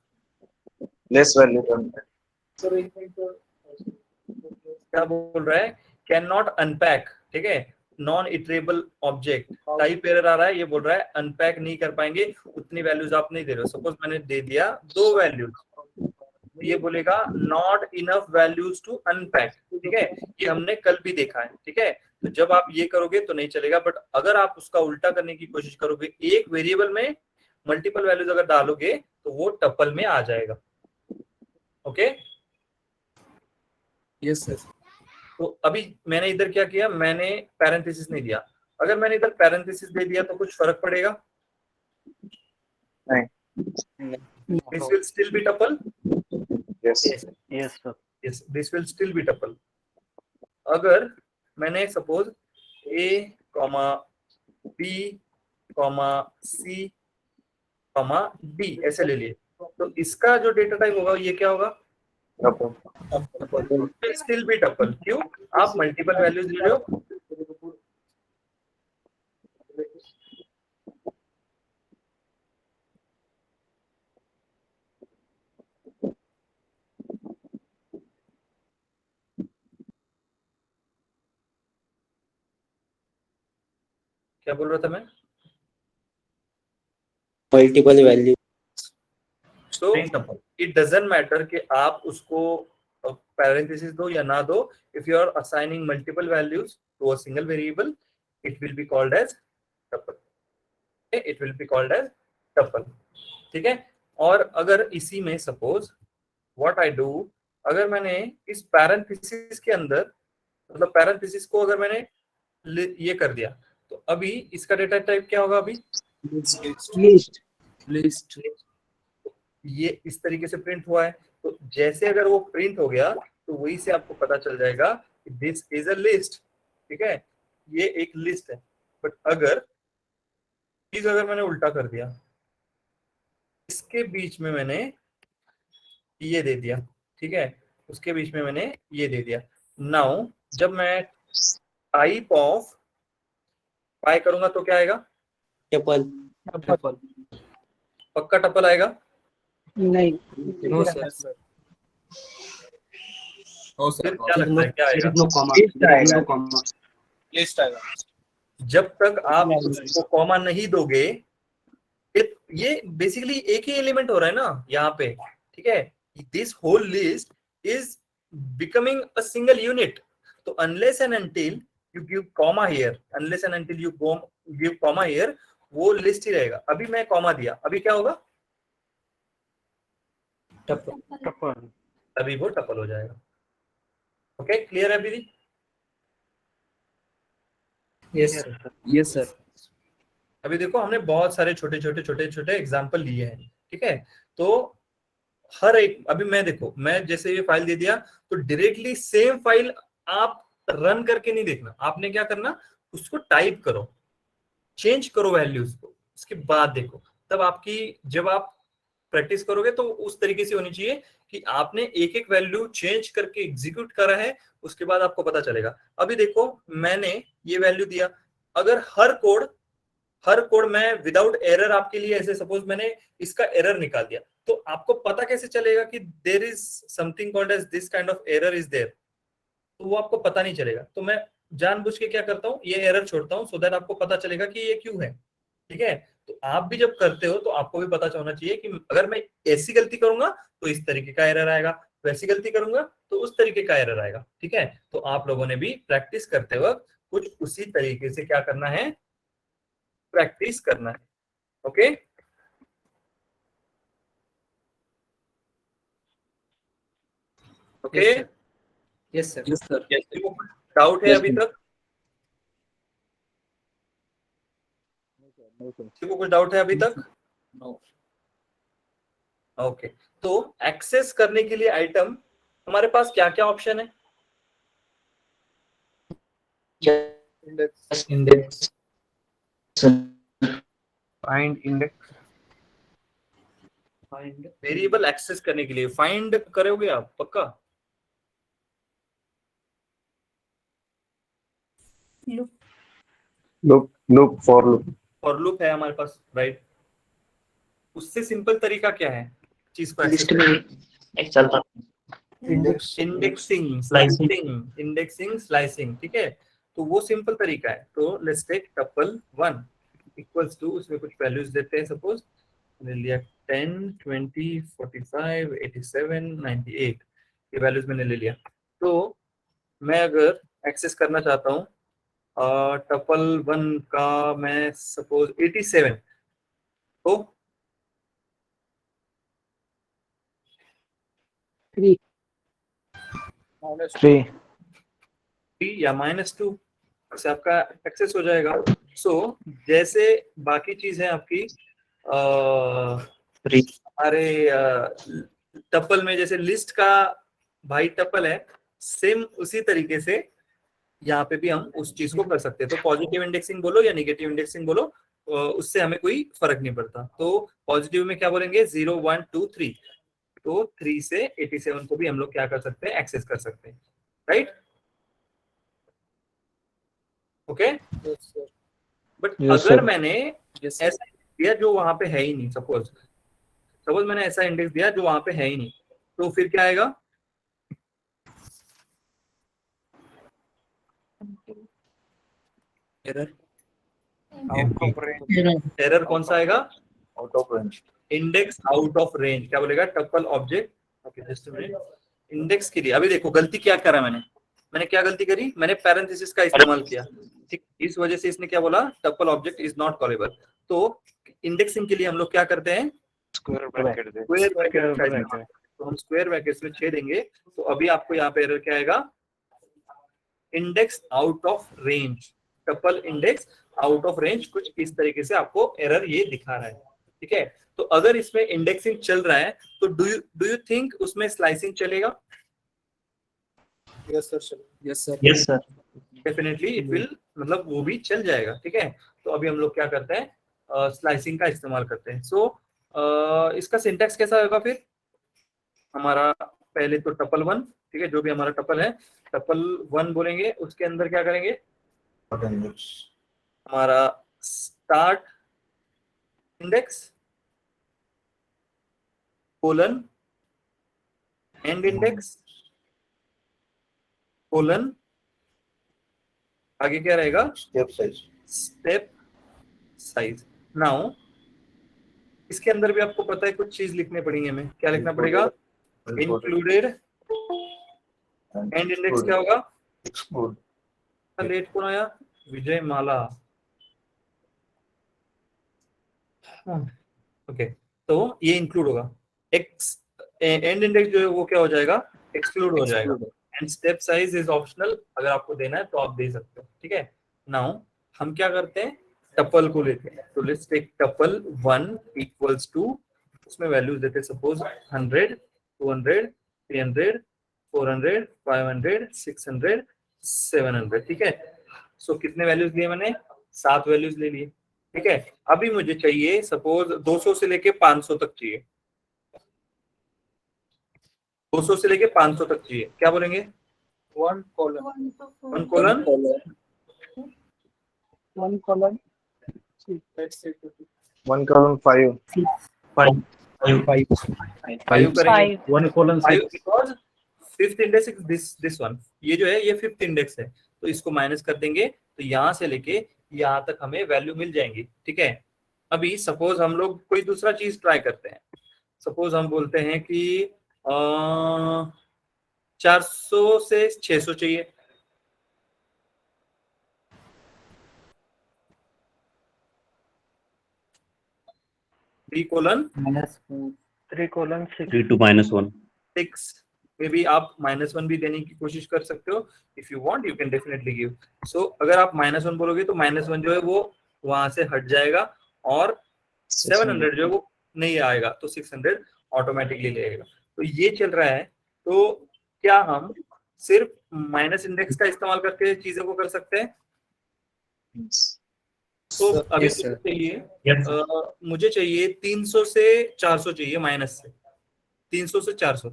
Less value than that. क्या बोल रहा है, कैन नॉट अनपैक। ठीक है, non iterable object type error आ रहा है, ये बोल रहा है अनपैक नहीं कर पाएंगे, उतनी वैल्यूज आप नहीं दे रहे हो। सपोज मैंने दे दिया 2 वैल्यूज, ये बोलेगा not enough values to unpack. ठीक है, ये हमने कल भी देखा है। ठीक है, तो जब आप ये करोगे तो नहीं चलेगा, बट अगर आप उसका उल्टा करने की कोशिश करोगे, एक वेरिएबल में मल्टीपल वैल्यूज अगर डालोगे तो वो टपल में आ जाएगा। Okay, Yes, sir. तो अभी मैंने इधर क्या किया, मैंने पैरेंथेसिस नहीं दिया। अगर मैंने इधर पैरेंथेसिस दे दिया तो कुछ फर्क पड़ेगा, this will still be tuple. Yes. Yes, this will still be tuple. अगर मैंने सपोज ए comma B comma C comma D ऐसे ले लिए। तो इसका जो डेटा टाइप होगा ये क्या होगा? Still be tuple. क्यों? आप मल्टीपल वैल्यूज ले रहे हो। क्या बोल रहा था मैं? Multiple value. So it doesn't matter कि आप उसको parenthesis दो या ना दो. If you are assigning multiple values to a single variable, it will be called as tuple. Okay? It will be called as tuple. ठीक है? और अगर इसी में suppose what I do, अगर मैंने इस parenthesis के अंदर मतलब parenthesis को अगर मैंने ये कर दिया तो अभी इसका डेटा टाइप क्या होगा? अभी लिस्ट ये इस तरीके से प्रिंट हुआ है। तो जैसे अगर वो प्रिंट हो गया तो वही से आपको पता चल जाएगा कि दिस इज अ लिस्ट। ठीक है, ये एक लिस्ट है। बट अगर मैंने उल्टा कर दिया, इसके बीच में मैंने ये दे दिया, ठीक है, उसके बीच में मैंने ये दे दिया। नाउ जब मैं टाइप ऑफ पाई करूंगा तो क्या आएगा? टपल। पक्का टपल आएगा? नहीं, नो सर, नो फिर सर, क्या लगता है क्या आएगा? No comma. लिस्ट आएगा। जब तक आप उसको कॉमा नहीं दोगे, ये बेसिकली एक ही एलिमेंट हो रहा है ना यहाँ पे। ठीक है, this whole list is becoming a single unit. तो unless and until you give comma here, unless and until you give comma here, वो लिस्ट ही रहेगा। अभी मैं कॉमा दिया, अभी क्या होगा? टपल। अभी वो टपल हो जाएगा। ओके, क्लियर है अभी? Yes sir. अभी देखो हमने बहुत सारे छोटे एग्जांपल लिए हैं। ठीक है, तो हर एक, अभी मैं देखो, मैं जैसे ये फाइल दे दिया तो डायरेक्टली सेम फाइल आप रन करके नहीं देखना। आपने क्या करना, उसको टाइप करो, चेंज करो वैल्यूज को, उसके बाद देखो। तब आपकी जब आप प्रैक्टिस करोगे तो उस तरीके से होनी चाहिए कि आपने एक एक वैल्यू चेंज करके एग्जीक्यूट करा है, उसके बाद आपको पता चलेगा। अभी देखो मैंने ये वैल्यू दिया, अगर हर कोड मैं विदाउट एरर आपके लिए ऐसे सपोज मैंने इसका एरर निकाल दिया, तो आपको पता कैसे चलेगा कि there is something called as this kind of error is there? तो वो आपको पता नहीं चलेगा। तो मैं जानबूझ के क्या करता हूँ, ये एरर छोड़ता हूँ सो दैट आपको पता चलेगा कि ये क्यों है। ठीक है, तो आप भी जब करते हो तो आपको भी पता होना चाहिए कि अगर मैं ऐसी गलती करूंगा तो इस तरीके का एरर आएगा, वैसी गलती करूंगा तो उस तरीके का एरर आएगा। ठीक है, तो आप लोगों ने भी प्रैक्टिस करते वक्त कुछ उसी तरीके से क्या करना है, प्रैक्टिस करना है। Okay, okay, yes sir. Doubt है अभी तक? किसी को कुछ डाउट है अभी तक? ओके, तो एक्सेस करने के लिए आइटम हमारे पास क्या क्या ऑप्शन है? Index, find index, variable access करने के लिए फाइंड करोगे आप पक्का? लूप फॉर लूप है हमारे पास, राइट। उससे सिंपल तरीका क्या है चीज को लिस्ट में एक चलता इंडेक्सिंग, स्लाइसिंग। ठीक है, तो वो सिंपल तरीका है। तो let's take tuple 1 equals to, उसमें कुछ वैल्यूज देते हैं। सपोज मैंने लिया 10, 20, 45, 87, 98, ये वैल्यूज मैंने ले लिया। तो मैं अगर एक्सेस करना चाहता हूँ टपल 1 का, मैं सपोज 87, तो 3 या -2 से आपका एक्सेस हो जाएगा। सो जैसे बाकी चीज है आपकी हमारे टपल में, जैसे लिस्ट का भाई टपल है, सेम उसी तरीके से यहाँ पे भी हम उस चीज को कर सकते हैं। तो पॉजिटिव इंडेक्सिंग बोलो या नेगेटिव इंडेक्सिंग बोलो, उससे हमें कोई फर्क नहीं पड़ता। तो पॉजिटिव में क्या बोलेंगे 0 1 2 3, तो 3 से 87 को भी हम लोग क्या कर सकते हैं, एक्सेस कर सकते हैं, राइट? ओके, बट अगर मैंने ऐसा दिया जो वहां पे है ही नहीं, सपोज मैंने ऐसा इंडेक्स दिया जो वहां पे है ही नहीं, तो फिर क्या आएगा? एरर कौन सा आएगा? Out of range. Index out of range. क्या बोलेगा? Tuple object, okay just index के लिए। अभी देखो गलती क्या करा मैंने क्या गलती करी? मैंने पैरेंथेसिस का इस्तेमाल किया, ठीक, इस वजह से इसने क्या बोला? Tuple object is not callable. तो इंडेक्सिंग के लिए हम लोग क्या करते हैं? Square bracket. तो हम स्क्वायर ब्रैकेट में 6 देंगे, तो अभी आपको यहाँ पे एरर क्या आएगा? Index out of range, tuple index out of range, कुछ इस तरीके से आपको एरर ये दिखा रहा है, ठीक है? तो अगर इसमें इंडेक्सिंग चल रहा है तो डू यू थिंक उसमें स्लाइसिंग चलेगा? Yes sir. Yes sir. Definitely it will, मतलब वो भी चल जाएगा, ठीक है? तो अभी हम लोग क्या करते हैं? स्लाइसिंग का इस्तेमाल करते हैं। सो इसका सिंटैक्स कैसा होगा फिर? हमारा पहले तो टपल 1, ठीक है, जो भी हमारा टपल है टपल 1 बोलेंगे, उसके अंदर क्या करेंगे? हमारा start index colon and index colon, आगे क्या रहेगा? Step size. Step size. Now इसके अंदर भी आपको पता है कुछ चीज लिखने पड़ेंगे हमें। क्या लिखना पड़ेगा? इंक्लूडेड एंड इंडेक्स क्या होगा? Exclude. लेट कौन आया? विजय माला। ओके, तो ये इंक्लूड होगा। एक्स एंड इंडेक्स जो है वो क्या हो जाएगा? एक्सक्लूड हो जाएगा। And step size is optional, अगर आपको देना है तो आप दे सकते हो, ठीक है? नाउ हम क्या करते हैं? टपल को लेते हैं। तो let's take tuple 1 equals to, उसमें वैल्यूज देते हैं सपोज 100 200 300 400 500 600 700, ठीक है? सो कितने वैल्यूज लिए मैंने? 7 वैल्यूज ले लिए, ठीक है? अभी मुझे चाहिए सपोज 200 से लेके 500 तक चाहिए, 200 से लेके 500 तक चाहिए। क्या बोलेंगे? 1 colon. 1 colon 1 colon. Let's say 1 colon 5. 5 करेंगे। 1 colon 5 6. Because fifth index is this one, ये जो है ये फिफ्थ इंडेक्स है, तो इसको माइनस कर देंगे, तो यहाँ से लेके यहाँ तक हमें वैल्यू मिल जाएंगी, ठीक है? अभी सपोज हम लोग कोई दूसरा चीज ट्राई करते हैं। सपोज हम बोलते हैं कि 400 से 600 चाहिए, -3 कोलन 3 to -1. 6, मे बी आप -1 भी देने की कोशिश कर सकते हो। If you want you can definitely give. So अगर आप -1 बोलोगे तो -1 जो है वो वहां से हट जाएगा और 700 जो है वो नहीं आएगा, तो 600 ऑटोमेटिकली लेगा। तो ये चल रहा है। तो क्या हम सिर्फ माइनस इंडेक्स का इस्तेमाल करके चीजों को कर सकते हैं? तो अभी मुझे चाहिए 300 से 400 चाहिए, माइनस से 300 से 400,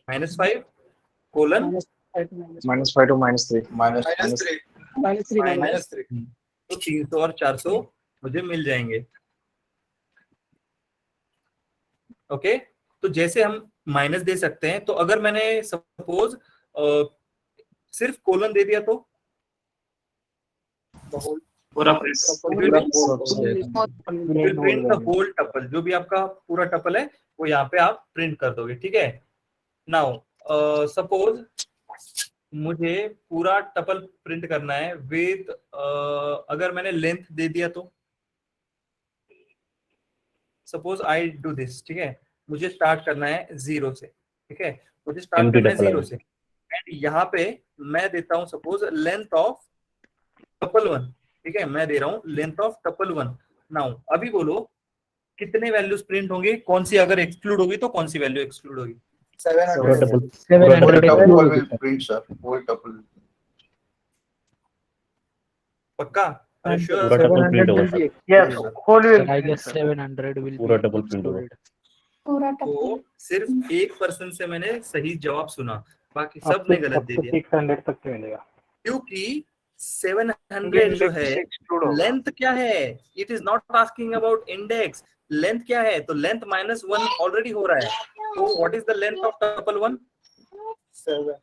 -5 कोलन -5 to -3. -3. -3. तो 300 और 400 मुझे मिल जाएंगे। ओके, तो जैसे हम माइनस दे सकते हैं, तो अगर मैंने सपोज सिर्फ कोलन दे दिया तो पूरा प्रिंट द होल टपल, जो भी आपका पूरा टपल है वो यहाँ पे आप प्रिंट कर दोगे, ठीक है? नाउ सपोज मुझे पूरा टपल प्रिंट करना है विद अगर मैंने लेंथ दे दिया तो सपोज आई डू दिस, ठीक है? मुझे स्टार्ट करना है 0 से, ठीक है? मुझे स्टार्ट करना है 0 से, एंड यहाँ पे मैं देता हूँ सपोज लेंथ ऑफ टपल 1, ठीक है? मैं दे रहा हूँ लेंथ ऑफ टपल 1। नाउ अभी बोलो कितने वैल्यूज प्रिंट होंगे, कौन सी अगर एक्सक्लूड होगी तो कौन सी वैल्यू एक्सक्लूड होगी? Pura double. 700 Pura is double. good. print, sir. Whole tuple. पक्का? Are you sure? पूरा double print 700 होगा will sir. be Yes, whole will I print, guess sir. 700 will पूरा be double print होगा. excluded. तो सिर्फ एक person से मैंने सही जवाब सुना, बाकी सब ने गलत दे दिया, 600 तक के मिलेगा क्योंकि 700 जो है लेंथ क्या है, it is not asking about index, length क्या है, तो लेंथ -1 ऑलरेडी हो रहा है, तो what is the length of tuple 1? 7.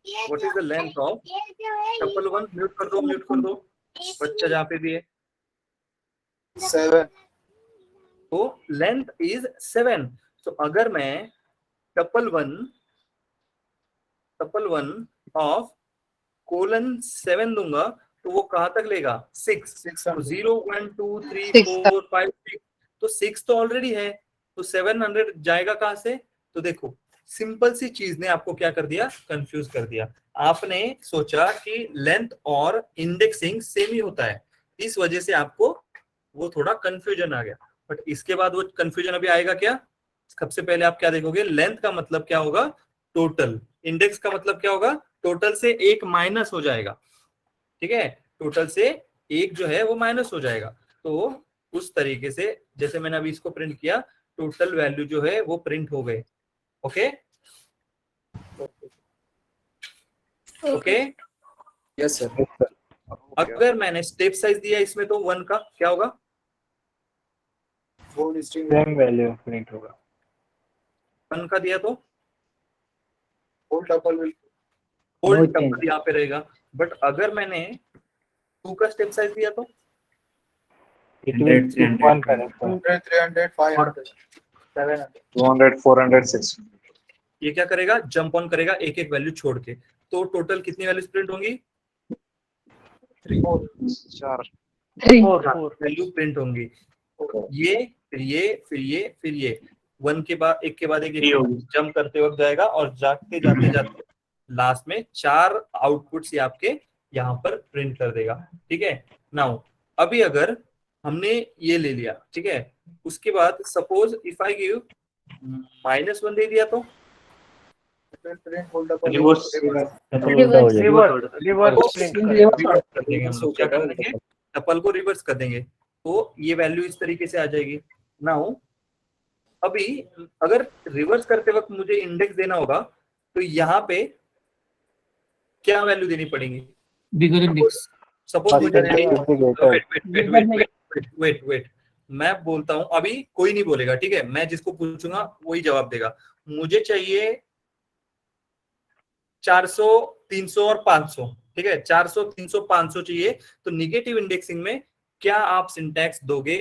What is the length of tuple 1? Mute कर दो बच्चा जहाँ पे भी है. 7. तो लेंथ इज 7. तो अगर मैं टपल 1 ऑफ कोलन 7 दूंगा तो वो कहां तक लेगा? 6. 0 1 2 3 4 5 6, तो 6 तो ऑलरेडी है, तो 700 जाएगा कहां से? तो देखो सिंपल सी चीज ने आपको क्या कर दिया? कंफ्यूज कर दिया. आपने सोचा कि लेंथ और इंडेक्सिंग सेम ही होता है, इस वजह से आपको वो थोड़ा कंफ्यूजन आ गया. बट इसके बाद वो कंफ्यूजन अभी आएगा क्या? सबसे पहले आप क्या देखोगे? लेंथ का मतलब क्या होगा? टोटल. इंडेक्स का मतलब क्या होगा? टोटल से एक माइनस हो जाएगा. ठीक है, टोटल से एक जो है वो माइनस हो जाएगा. तो उस तरीके से जैसे मैंने अभी इसको प्रिंट किया, टोटल वैल्यू जो है वो प्रिंट हो गए. Okay okay. Yes sir. अगर मैंने स्टेप साइज दिया इसमें तो 1 का क्या होगा? सेम वैल्यू प्रिंट होगा 1 का दिया तो Whole tuple will. Hold tuple यहाँ पे रहेगा. बट अगर मैंने 2 का स्टेप साइज दिया तो it will keep one correct 200, 300, 500, 700. 200 400 600 ये क्या करेगा? जंप ऑन करेगा एक एक वैल्यू छोड़ के. तो टोटल कितनी वैल्यूज प्रिंट होंगी? 4 वैल्यू प्रिंट होंगी. ये फिर ये 1 के बाद एक के बाद एक जंप करते वक्त जाएगा और जाते जाते लास्ट में 4 आउटपुट्स ये आपके यहाँ पर प्रिंट कर देगा. ठीक है. नाउ अभी अगर हमने ये ले लिया, ठीक है, उसके बाद सपोज इफ आई गिव -1 दे दिया तो Print whole tuple. रिवर्स उल्टा हो जाएगा. रिवर्स प्रिंट रिवर्स कर देंगे हम लोग. क्या कर देंगे? टपल को रिवर्स कर देंगे, तो ये वैल्यू इस तरीके से आ जाएगी. नाउ अभी अगर रिवर्स करते वक्त मुझे इंडेक्स देना होगा तो यहाँ पे क्या वैल्यू देनी पड़ेगी? बिगर इंडेक्स. सपोज वेट मैं बोलता हूं, अभी कोई नहीं बोलेगा. ठीक है, मैं जिसको पूछूंगा वही जवाब देगा. मुझे चाहिए 400 300 और 500. ठीक है, 400 300 500 चाहिए. तो निगेटिव इंडेक्सिंग में क्या आप सिंटैक्स दोगे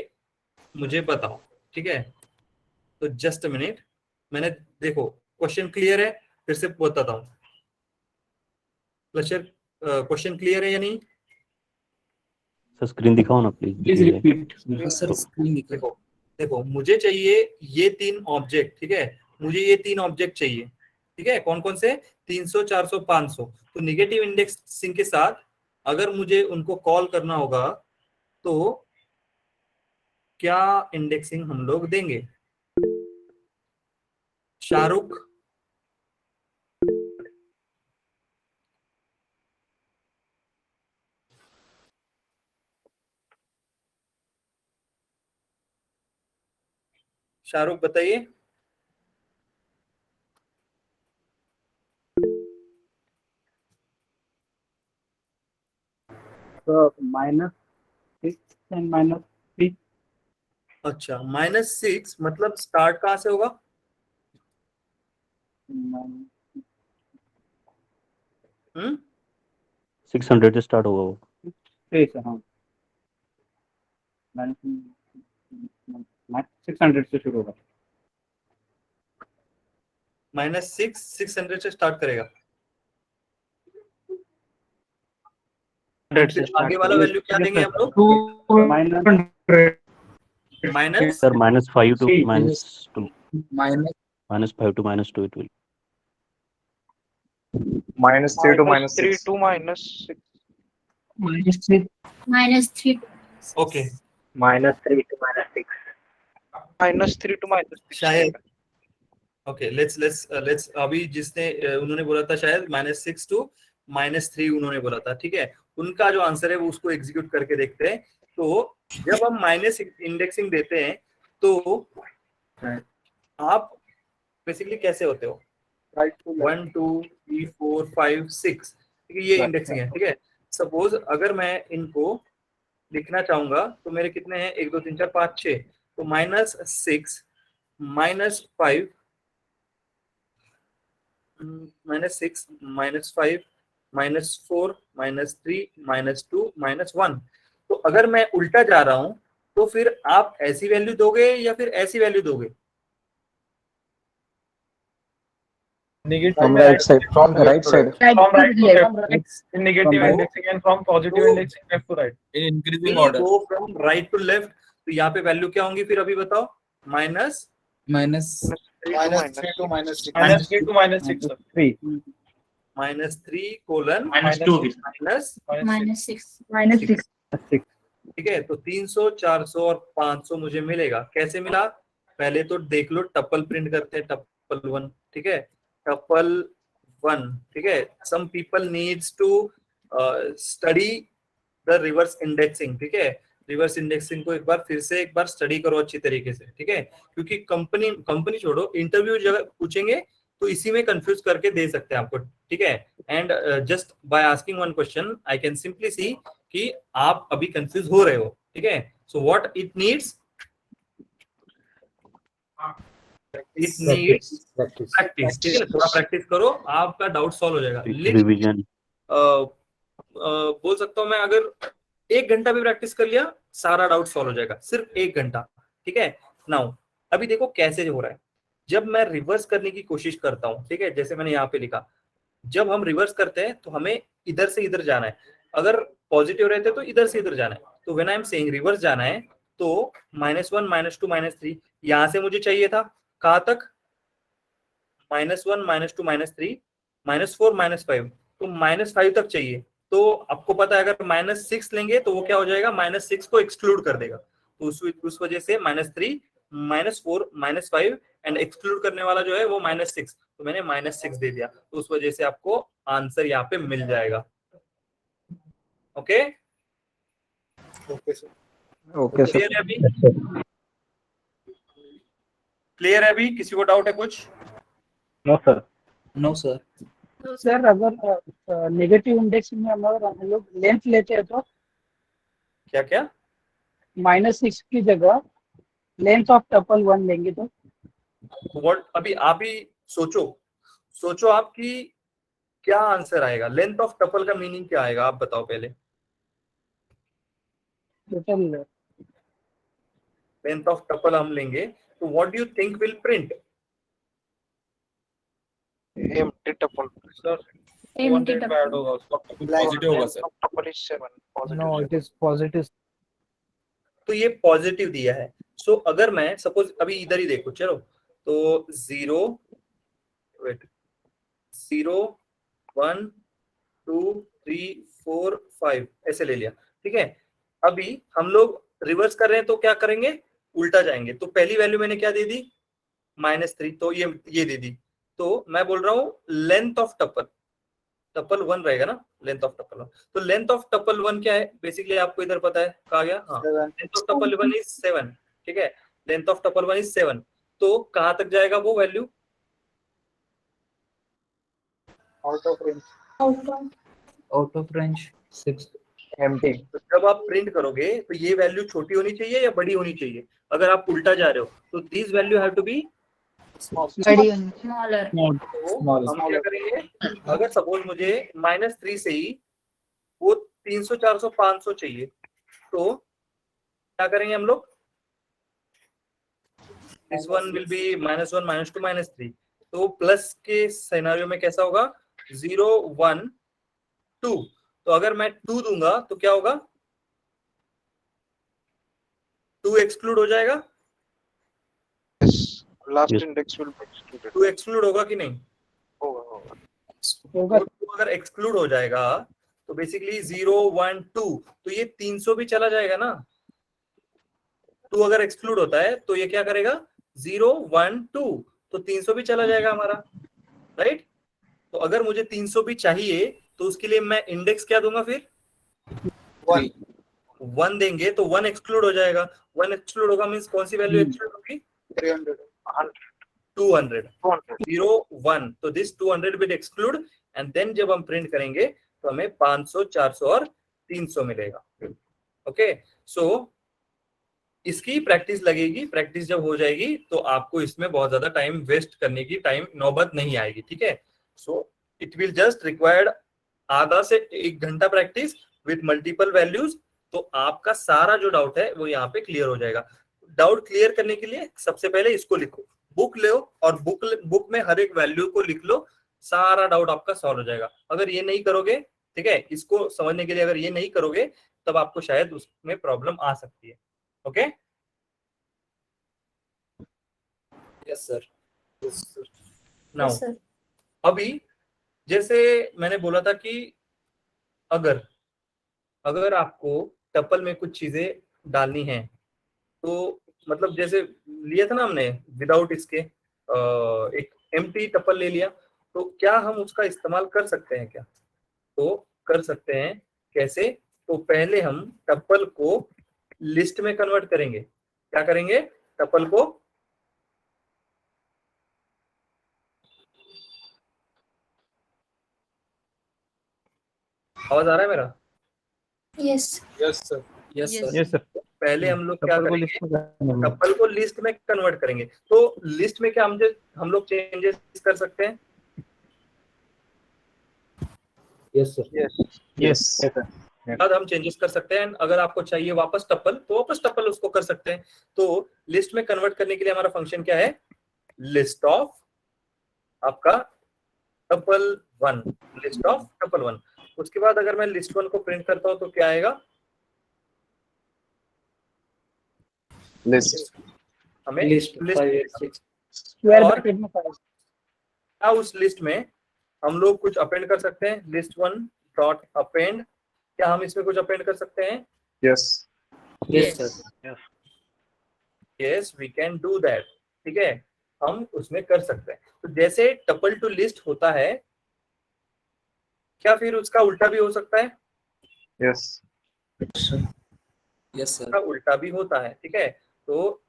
मुझे बताओ. ठीक है, तो जस्ट अ मिनट. मैंने देखो क्वेश्चन क्लियर है, फिर से बताता हूं. क्वेश्चन क्लियर है या नहीं? सर स्क्रीन दिखाओ ना please please. Repeat. Sir screen देखो देखो मुझे चाहिए ये 3 ऑब्जेक्ट. ठीक है, मुझे ये 3 ऑब्जेक्ट चाहिए. ठीक है, कौन कौन से? 300 400 500. तो निगेटिव इंडेक्सिंग के साथ अगर मुझे उनको कॉल करना होगा तो क्या इंडेक्सिंग हम लोग देंगे? शाहरुख, शाहरुख बताइए. So -6 and -3. अच्छा, -6 मतलब स्टार्ट कहां से होगा? हम्म 600 से स्टार्ट होगा वो. ठीक है. हाँ 600 से शुरू होगा. -6 600 से स्टार्ट करेगा. फिर आगे वाला वैल्यू क्या देंगे हम लोग? Minus sir -5 to -2. Minus -5 to -2 it will. -3 to -6 -3 okay. -3 to -6 शायद ओके लेट्स अभी जिसने उन्होंने बोला था शायद -6 to -3 उन्होंने बोला था, ठीक है। उनका जो आंसर है वो उसको एग्जीक्यूट करके देखते हैं। तो जब हम माइनस इंडेक्सिंग देते हैं तो आप बेसिकली कैसे होते हो, 1 2 3 4 5 6, ठीक है, ये इंडेक्सिंग है, ठीक है। सपोज अगर मैं इनको लिखना चाहूंगा तो मेरे कितने हैं, 1 2 3 4 5 6, तो -6 -5 -6 -5 -4 -3 -2 -1। तो अगर मैं उल्टा जा रहा हूं तो फिर आप ऐसी वैल्यू दोगे या फिर ऐसी वैल्यू दोगे? From right side. From the right side. From right to left. In negative indexing and from positive indexing left to right. In increasing Will order. go from right to left, तो यहाँ पे value क्या होंगी फिर अभी बताओ? Minus -3 to -6. -3 to -6 sir. -3 colon -2 minus, -6. ठीक है। तो 300 400 और 500 मुझे मिलेगा। कैसे मिला? पहले तो देख लो, टपल प्रिंट करते हैं, टपल 1, ठीक है, टपल 1, ठीक है। Some people needs to study the reverse indexing, ठीक है। रिवर्स इंडेक्सिंग को एक बार स्टडी करो अच्छी तरीके से, ठीक है, क्योंकि कंपनी छोड़ो, इंटरव्यू जगह पूछेंगे तो इसी में कंफ्यूज करके दे सकते हैं आपको, ठीक है। And just by asking one question I can simply see कि आप अभी कंफ्यूज हो रहे हो, ठीक है। So what it needs practice, ठीक है। थोड़ा प्रैक्टिस करो, आपका डाउट सॉल्व हो जाएगा। रिवीजन बोल सकता हूँ मैं, अगर 1 घंटा भी प्रैक्टिस कर लिया सारा डाउट सॉल्व हो जाएगा, सिर्फ 1 घंटा, ठीक है। नाउ अभी देखो कैसे हो रहा है। जब मैं रिवर्स करने की कोशिश करता हूँ, ठीक है, जैसे मैंने यहाँ पे लिखा, जब हम रिवर्स करते हैं तो हमें इधर से इधर जाना है। अगर पॉजिटिव रहते तो इधर से इधर जाना है। तो when I am saying reverse जाना है तो -1 -2 -3 यहां से मुझे चाहिए था, कहां तक? -1 -2 -3 -4 -5, तो -5 तक चाहिए। तो आपको पता है अगर -6 लेंगे तो वो क्या हो जाएगा, -6 को एक्सक्लूड कर देगा। तो उस वजह से -3 -4 -5 एंड एक्सक्लूड करने वाला जो है वो -6, तो मैंने -6 दे दिया। तो उस वजह से आपको आंसर यहाँ पे मिल जाएगा। Okay Okay sir. क्लियर है अभी? क्लियर है अभी? किसी को डाउट है कुछ? No sir. No sir. Sir अगर नेगेटिव इंडेक्स में हम लोग लेंथ लेते हैं तो क्या क्या? -6 की जगह लेंथ ऑफ टपल 1 लेंगे तो व्हाट, अभी आप ही सोचो आपकी क्या आंसर आएगा। लेंथ ऑफ टपल का मीनिंग क्या आएगा आप बताओ पहले। टोटल लेंथ ऑफ टपल हम लेंगे तो what do you think will print? Empty tuple. Sir. Empty tuple. Positive होगा sir. Tuple is 7. Positive. No it is positive. तो ये पॉजिटिव दिया है। सो अगर मैं सपोज अभी इधर ही देखो, चलो तो 0 1 2 3 4 5 ऐसे ले लिया, ठीक है। अभी हम लोग रिवर्स कर रहे हैं तो क्या करेंगे, उल्टा जाएंगे। तो पहली वैल्यू मैंने क्या दे दी, -3, तो ये दे दी। तो मैं बोल रहा हूं लेंथ ऑफ टपल 1 रहेगा ना, लेंथ ऑफ टपल 1। तो लेंथ ऑफ टपल 1 क्या है बेसिकली आपको इधर पता है, कहा गया, हाँ, लेंथ ऑफ टपल 1 इज 7, ठीक है। लेंथ ऑफ टपल 1 इज 7, तो कहां तक जाएगा वो value? Out of range. Out of range. 6. Empty. तो जब आप प्रिंट करोगे तो ये वैल्यू छोटी होनी चाहिए या बड़ी होनी चाहिए? अगर आप उल्टा जा रहे हो तो this value have to be Smaller. तो हम क्या करेंगे, अगर सपोज मुझे -3 से ही वो 300 400 500 चाहिए तो क्या करेंगे हम लोग, दिस वन विल बी -1 -2 -3। तो प्लस के सिनेरियो में कैसा होगा, 0 1 2। तो अगर मैं 2 दूंगा तो क्या होगा, 2 एक्सक्लूड हो जाएगा। Last Yes. index will be excluded. 2 exclude होगा कि नहीं? होगा। तो अगर एक्सक्लूड हो जाएगा तो बेसिकली 0 1 2, तो ये 300 भी चला जाएगा ना। 2 अगर एक्सक्लूड होता है तो ये क्या करेगा, 0 1 2, तो 300 भी चला जाएगा हमारा, राइट। तो अगर मुझे 300 भी चाहिए तो उसके लिए मैं इंडेक्स क्या दूंगा फिर, 1 देंगे, तो 1 एक्सक्लूड हो जाएगा। 1 एक्सक्लूड होगा मींस कौन सी वैल्यू एक्सक्लूड होगी, 300. 200, 200. 0 1, तो दिस 200 विल एक्सक्लूड एंड देन जब हम प्रिंट करेंगे तो हमें 500, 400 और 300 मिलेगा। ओके, सो इसकी प्रैक्टिस लगेगी, प्रैक्टिस जब हो जाएगी तो आपको इसमें बहुत ज्यादा टाइम वेस्ट करने की टाइम नौबत नहीं आएगी, ठीक है। So it will just required आधा से 1 घंटा प्रैक्टिस विथ मल्टीपल वैल्यूज, तो आपका सारा जो डाउट है वो यहाँ पे क्लियर हो जाएगा। डाउट क्लियर करने के लिए सबसे पहले इसको लिखो, बुक लो और बुक में हर एक वैल्यू को लिख लो, सारा डाउट आपका सॉल्व हो जाएगा। अगर ये नहीं करोगे, ठीक है, इसको समझने के लिए अगर ये नहीं करोगे तब आपको शायद उसमें प्रॉब्लम आ सकती है। Okay, yes sir. नाउ अभी जैसे मैंने बोला था कि अगर आपको टपल में कुछ चीजें डालनी है तो मतलब जैसे लिया था ना हमने विदाउट इसके एक एम्प्टी टपल ले लिया, तो क्या हम उसका इस्तेमाल कर सकते हैं क्या? तो कर सकते हैं। कैसे? तो पहले हम टपल को लिस्ट में कन्वर्ट करेंगे। क्या करेंगे? टपल को आवाज आ रहा है मेरा? Yes. Yes sir. Yes sir. Yes, sir. पहले हम लोग क्या टपल को करेंगे? लिस्ट में टपल को लिस्ट में कन्वर्ट करेंगे। तो लिस्ट में क्या हम लोग चेंजेस कर सकते हैं? Yes, sir. Yes. बाद हम चेंजेस कर सकते हैं। अगर आपको चाहिए वापस टपल तो वापस टपल उसको कर सकते हैं। तो लिस्ट में कन्वर्ट करने के लिए हमारा फंक्शन क्या है? लिस्ट ऑफ आपका टपल 1, लिस्ट ऑफ टपल 1। उसके बाद अगर मैं लिस्ट 1 को प्रिंट करता हूं तो क्या आएगा? List. हमें लिस्ट लिस्ट 5 8 6 स्क्वायर और ब्रैकेट में 5. क्या उस लिस्ट में हम लोग कुछ अपेंड कर सकते हैं? लिस्ट 1 डॉट अपेंड, क्या हम इसमें कुछ अपेंड कर सकते हैं? Yes. Yes sir. Yes, we can do that. ठीक है, हम उसमें कर सकते हैं। तो जैसे टपल टू लिस्ट होता है, क्या फिर उसका उल्टा भी हो सकता है? Yes. Yes sir. उसका उल्टा भी होता है। ठीक है, तो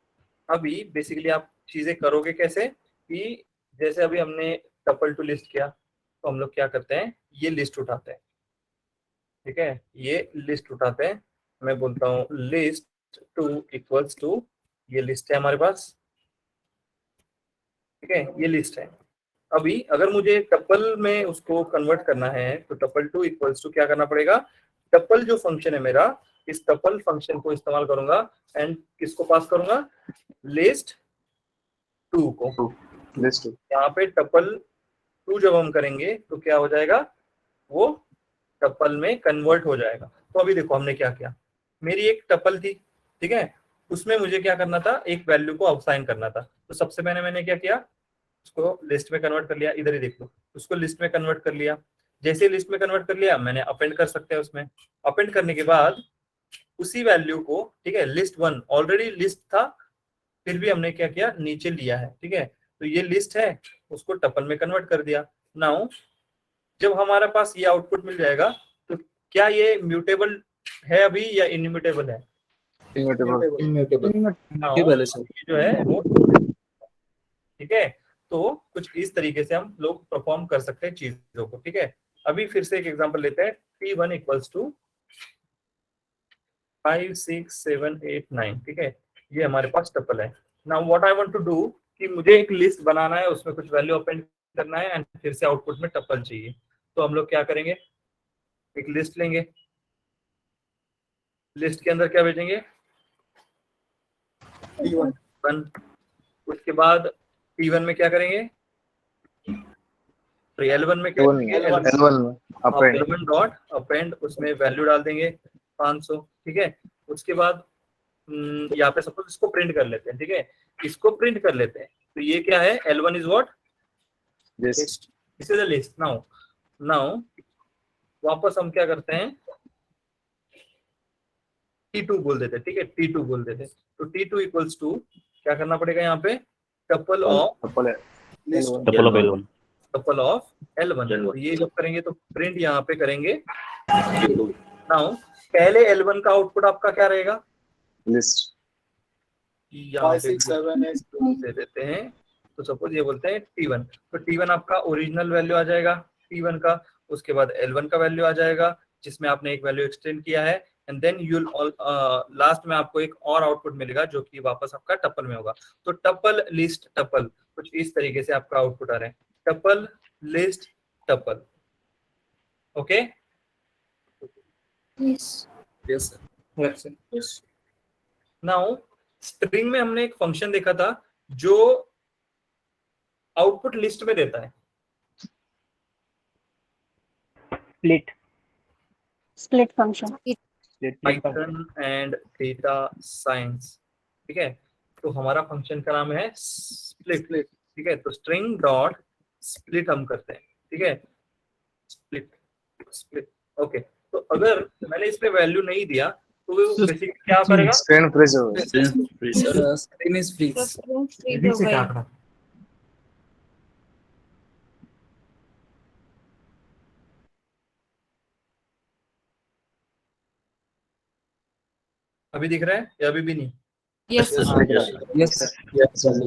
अभी बेसिकली आप चीजें करोगे कैसे कि जैसे अभी हमने टपल टू लिस्ट किया तो हम लोग क्या करते हैं, ये लिस्ट उठाते हैं। ठीक है, ये लिस्ट उठाते हैं। मैं बोलता हूँ लिस्ट 2 इक्वल्स टू, ये लिस्ट है हमारे पास। ठीक है, ये लिस्ट है। अभी अगर मुझे टपल में उसको कन्वर्ट करना है तो टपल 2 इक्वल्स टू क्या करना पड़ेगा? टपल जो फंक्शन है मेरा, इस टपल फंक्शन को इस्तेमाल करूंगा एंड किसको पास करूंगा? लिस्ट 2 को। List 2. यहाँ पे टपल 2 जब हम करेंगे तो क्या हो जाएगा? वो टपल में कन्वर्ट हो जाएगा। तो अभी देखो हमने क्या किया, मेरी एक टपल थी, ठीक है, उसमें मुझे क्या करना था? एक वैल्यू को असाइन करना था। तो सबसे पहले मैंने क्या किया? उसको लिस्ट में कन्वर्ट कर लिया। इधर ही देख लो, उसको लिस्ट में कन्वर्ट कर लिया। जैसे लिस्ट में कन्वर्ट कर लिया, मैंने अपेंड कर सकते हैं उसमें। अपेंड करने के बाद उसी वैल्यू को, ठीक है, लिस्ट 1 ऑलरेडी लिस्ट था, फिर भी हमने क्या किया? नीचे लिया है। ठीक है, तो ये लिस्ट है, उसको टपल में कन्वर्ट कर दिया। नाउ जब हमारे पास ये आउटपुट मिल जाएगा तो क्या ये म्यूटेबल है अभी या इनम्यूटेबल है? Immutable. Immutable. Now, टेबल है सर। ये जो है वो, ठीक है, तो कुछ इस तरीके से हम लोग परफॉर्म कर सकते हैं चीजों को। ठीक है, अभी फिर से एक एग्जांपल लेते हैं। P1 equals to 5 6 7 8 9। ठीक है, ये हमारे पास टपल है। Now what I want to do कि मुझे एक लिस्ट बनाना है, उसमें कुछ वैल्यू अपेंड करना है एंड फिर से आउटपुट में टपल चाहिए। तो हम लोग क्या करेंगे? एक लिस्ट लेंगे, लिस्ट के अंदर क्या भेजेंगे? P1। उसके बाद P1 में क्या करेंगे? तो L1 में क्या करेंगे? L1 में append. L1 डॉट अपेंड, उसमें वैल्यू डाल देंगे 500। ठीक है, उसके बाद यहाँ पे सपोज इसको प्रिंट कर लेते हैं। ठीक है, इसको प्रिंट कर लेते हैं। तो ये क्या है? L1 is what? List. This is a list. Now वापस हम क्या करते हैं? T2 बोल देते हैं। ठीक है, T2 बोल देते हैं। तो T2 इक्वल्स टू क्या करना पड़ेगा यहाँ पे? टपल ऑफ Tuple है. Tuple of L1. Tuple of L1 और ये जब करेंगे तो प्रिंट यहाँ पे करेंगे नाउ पहले L1 का आउटपुट आपका क्या रहेगा List. यहाँ पे दे देते हैं तो सपोज ये बोलते हैं T1 तो T1 आपका ओरिजिनल वैल्यू आ जाएगा T1 का उसके बाद L1 का वैल्यू आ जाएगा जिसमें आपने एक वैल्यू एक्सटेंड किया है एंड देन यूल लास्ट में आपको एक और आउटपुट मिलेगा जो कि वापस आपका टपल में होगा तो टपल लिस्ट टपल कुछ इस तरीके से आपका आउटपुट आ रहा है tuple list tuple okay Yes, sir. Now string में हमने एक फंक्शन देखा था जो आउटपुट लिस्ट में देता है split function. Python and data science ठीक है तो हमारा फंक्शन का नाम है स्प्लिट ठीक है तो स्ट्रिंग डॉट स्प्लिट हम करते हैं ठीक है स्प्लिट ओके तो अगर मैंने इसमें वैल्यू नहीं दिया तो वो बेसिकली क्या करेगा Screen freeze होगा. Sir, screen is freeze. अभी दिख रहा है या अभी भी नहीं Yes, sir. Yes, sir.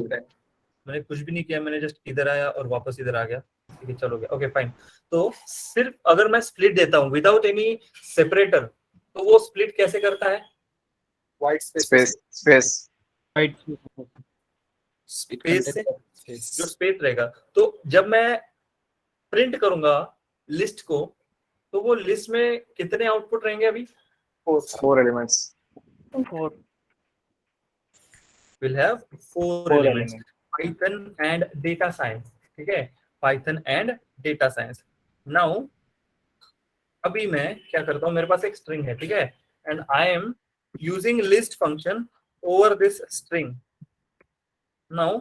मैंने कुछ भी नहीं किया मैंने जस्ट इधर आया और वापस इधर आ गया ठीक है चलो गया ओके फाइन तो सिर्फ अगर मैं स्प्लिट देता हूँ विदाउट एनी सेपरेटर तो वो स्प्लिट कैसे करता है व्हाइट Space. स्पेस से जो स्पेस रहेगा तो जब मैं प्रिंट करूंगा लिस्ट को तो वो लिस्ट में कितने आउटपुट रहेंगे अभी 4 elements. will have four elements Python and data science ठीक है Python and data science now अभी मैं क्या करता हूँ मेरे पास एक स्ट्रिंग है ठीक है and I am using list function over this string now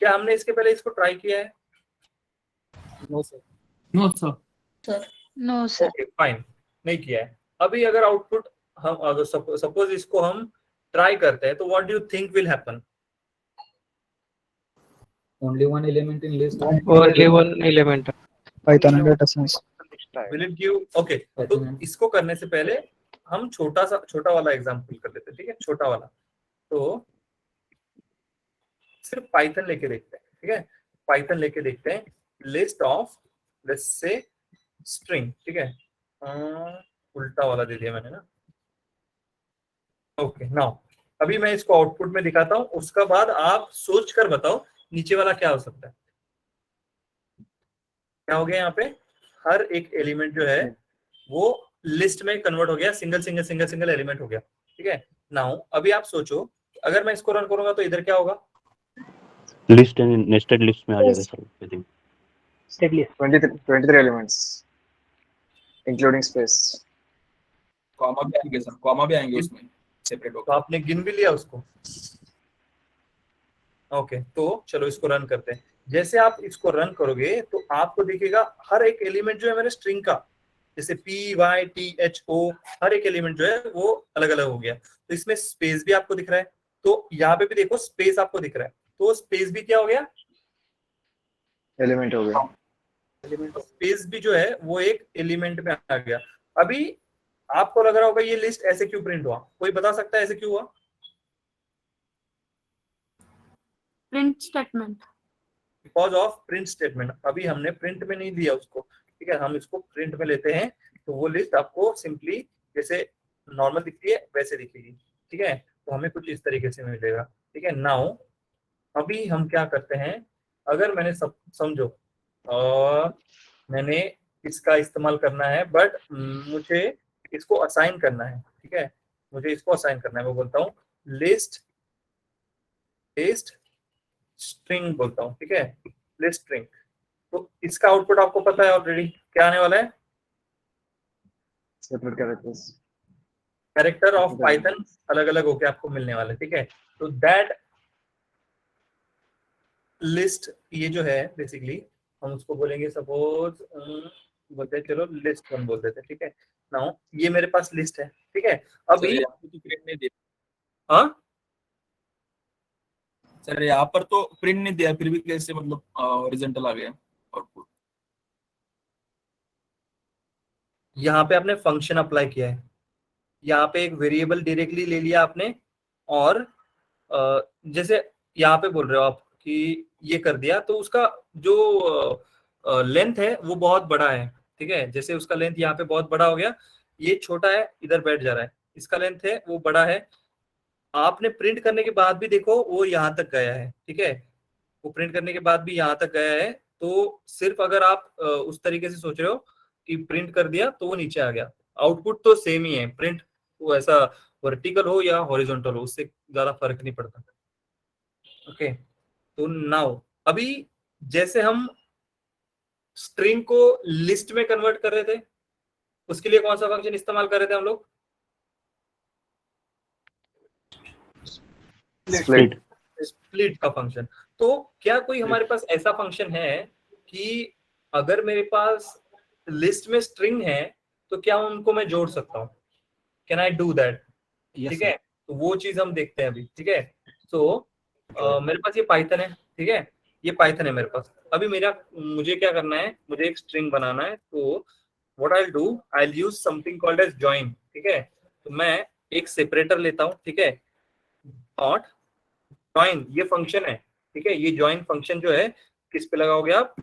क्या हमने इसके पहले इसको ट्राई किया है No, sir. No, sir. No, sir. Okay fine नहीं किया है अभी अगर आउटपुट हम अगर सपोज इसको हम ट्राई करते हैं तो what do you think will happen Only one element in list. Only one element. Python and data science. Will it give okay तो इसको करने से पहले हम छोटा वाला एग्जांपल कर लेते हैं ठीक है छोटा वाला तो सिर्फ पाइथन लेके देखते हैं ठीक है पाइथन लेके देखते हैं list of let's say string ठीक है उल्टा वाला दे दिया मैंने ना ओके नाउ अभी मैं इसको आउटपुट में दिखाता हूँ उसका बाद आप सोच कर बताओ नीचे वाला क्या हो सकता है क्या हो गया यहाँ पे हर एक एलिमेंट जो है वो लिस्ट में कन्वर्ट हो गया सिंगल एलिमेंट हो गया ठीक है नाउ अभी आप सोचो अगर मैं इसको रन करूंगा तो इधर क्या होगा लिस्ट एंड नेस्टेड लिस्ट में आ जाएगा sir I think 23 elements, including space. Comma भी आएंगे सर कॉमा भी आएंगे उसमें सेपरेट तो होकर आपने गिन भी लिया उसको ओके तो चलो इसको रन करते हैं जैसे आप इसको रन करोगे तो आपको दिखेगा हर एक एलिमेंट जो है मेरे स्ट्रिंग का जैसे PYTHO हर एक एलिमेंट जो है वो अलग अलग हो गया तो इसमें स्पेस भी आपको दिख रहा है तो यहाँ पे भी देखो स्पेस आपको दिख रहा है तो स्पेस भी क्या हो गया Element हो गया. स्पेस भी जो है वो एक एलिमेंट में आ गया अभी आपको लग रहा होगा ये लिस्ट ऐसे क्यों प्रिंट हुआ कोई बता सकता है ऐसे क्यों हुआ Print statement. Because of print statement अभी हमने प्रिंट में नहीं दिया उसको ठीक है हम इसको प्रिंट में लेते हैं तो वो लिस्ट आपको सिंपली जैसे नॉर्मल दिखती है वैसे दिखेगी ठीक है तो हमें कुछ इस तरीके से मिलेगा ठीक है नाउ अभी हम क्या करते हैं अगर मैंने समझो मैंने इसका इस्तेमाल करना है बट मुझे इसको असाइन करना है ठीक है मुझे इसको असाइन करना है मैं बोलता हूँ लिस्ट स्ट्रिंग बोलता हूँ ठीक है लिस्ट स्ट्रिंग तो इसका आउटपुट आपको पता है ऑलरेडी क्या आने वाला है Separate characters. Character of Python अलग अलग होके आपको मिलने वाला है ठीक है तो दैट लिस्ट ये जो है बेसिकली हम उसको बोलेंगे सपोज बोलते हैं चलो लिस्ट वन बोल देते हैं ठीक है नाउ ये मेरे पास लिस्ट है ठीक है अभी प्रिंट नहीं दे हाँ सर यहाँ पर तो प्रिंट नहीं दिया, फिर भी कैसे मतलब हॉरिजॉन्टल आ गया आउटपुट? यहाँ पे आपने फंक्शन अप्लाई किया है, यहाँ पे एक वेरिएबल डायरेक्टली ले लिया आपने, और जैसे यहाँ पे बोल रहे हो आप कि ये कर दिया, तो उसका जो लेंथ है वो बहुत बड़ा है, ठीक है। जैसे उसका लेंथ यहाँ पे बहुत बड़ा हो गया, ये छोटा है इधर बैठ जा रहा है, इसका लेंथ है वो बड़ा है। आपने प्रिंट करने के बाद भी देखो वो यहाँ तक गया है, ठीक है, वो प्रिंट करने के बाद भी यहाँ तक गया है। तो सिर्फ अगर आप उस तरीके से सोच रहे हो कि प्रिंट कर दिया तो वो नीचे आ गया, आउटपुट तो सेम ही है, प्रिंट वो ऐसा वर्टिकल हो या हॉरिजॉन्टल हो उससे ज्यादा फर्क नहीं पड़ता। ओके, तो नाउ अभी जैसे हम स्ट्रिंग को लिस्ट में कन्वर्ट कर रहे थे, उसके लिए कौन सा फंक्शन इस्तेमाल कर रहे थे हम लोग? स्प्लिट का फंक्शन। तो क्या कोई हमारे पास ऐसा फंक्शन है कि अगर मेरे पास लिस्ट में स्ट्रिंग है तो क्या उनको मैं जोड़ सकता हूँ? Can I do that? ठीक है, तो वो चीज हम देखते हैं अभी, ठीक है। तो मेरे पास ये पाइथन है, ठीक है, ये पाइथन है मेरे पास। अभी मुझे क्या करना है, मुझे एक स्ट्रिंग बनाना है। तो what I will do, I will use something called as join, ठीक है। तो मैं एक सेपरेटर लेता हूँ, ठीक है, नॉट जॉइन ये फंक्शन है, ठीक है। ये जॉइन फंक्शन जो है किस पे लगाओगे आप?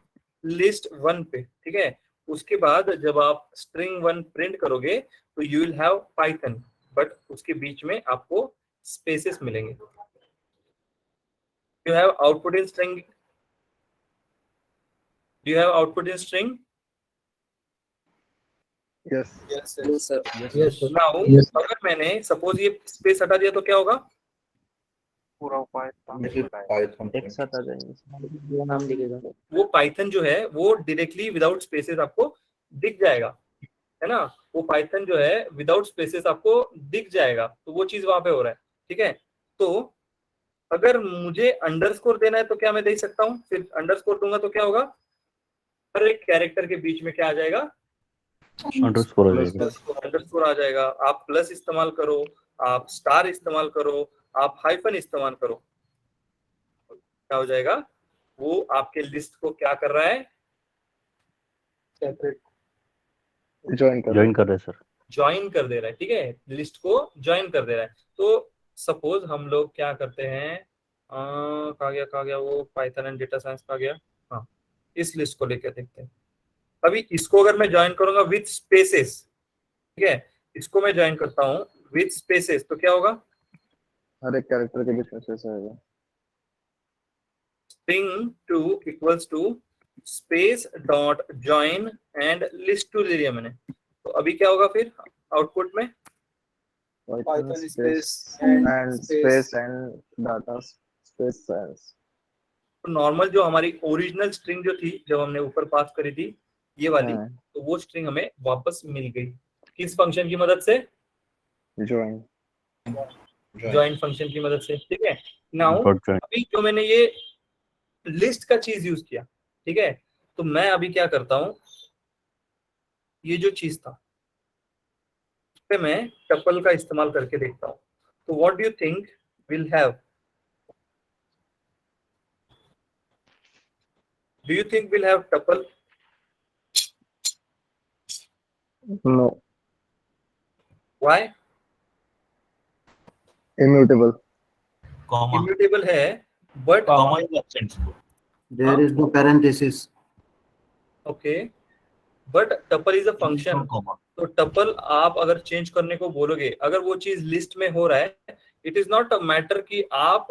लिस्ट 1 पे, ठीक है। उसके बाद जब आप स्ट्रिंग 1 प्रिंट करोगे तो you will have Python, but उसके बीच में आपको स्पेसेस मिलेंगे। you have output in string? Do you have output in string? Yes. Yes, sir. Yes, sir. Now Yes. अगर मैंने सपोज ये स्पेस हटा दिया तो क्या होगा? पूरा पाइथन एक साथ आ जाएंगे, वो नाम दिखेगा। वो पाइथन जो है वो डायरेक्टली विदाउट स्पेसेस आपको दिख जाएगा, है ना। वो पाइथन जो है विदाउट स्पेसेस आपको दिख जाएगा, तो वो चीज वहां पे हो रहा है, ठीक है। तो अगर मुझे अंडरस्कोर देना है तो क्या मैं दे सकता हूँ? फिर अंडरस्कोर दूंगा तो क्या होगा? हर एक कैरेक्टर के बीच में क्या आ जाएगा? अंडरस्कोर आ जाएगा। आप प्लस इस्तेमाल करो, आप स्टार इस्तेमाल करो, आप हाइफन इस्तेमाल करो, क्या हो जाएगा? वो आपके लिस्ट को क्या कर रहा है? ज्वाइन कर रहे हैं सर, ज्वाइन कर दे रहा है, ठीक है, लिस्ट को ज्वाइन कर दे रहा है। तो सपोज हम लोग क्या करते हैं, कहा गया वो पाइथन एंड डेटा साइंस का गया, हाँ, इस लिस्ट को लेकर देखते हैं। अभी इसको अगर मैं ज्वाइन करूंगा विथ स्पेसेस, ठीक है, इसको मैं ज्वाइन करता हूँ विथ स्पेसेस, तो क्या होगा? हर एक कैरेक्टर के बीच में स्पेस आएगा। string 2 equals to space dot join and list two ले लिया मैंने। तो अभी क्या होगा फिर आउटपुट में? Python space and space and data space science. तो नॉर्मल जो हमारी ओरिजिनल स्ट्रिंग जो थी जब हमने ऊपर पास करी थी ये वाली, तो वो स्ट्रिंग हमें वापस मिल गई किस फंक्शन की मदद से? ज्वाइन फंक्शन की मदद से, ठीक है। नाउ अभी जो मैंने ये लिस्ट का चीज यूज किया, ठीक है, तो मैं अभी क्या करता हूं, ये जो चीज था पे मैं टपल का इस्तेमाल करके देखता हूं। तो what do you think will have? Do you think will have tuple? No. Why? Immutable. Immutable है, but Comma is absent. There is no parenthesis. okay, but tuple is a function. तो tuple आप अगर change करने को बोलोगे, अगर वो चीज लिस्ट में हो रहा है, it is not a matter कि आप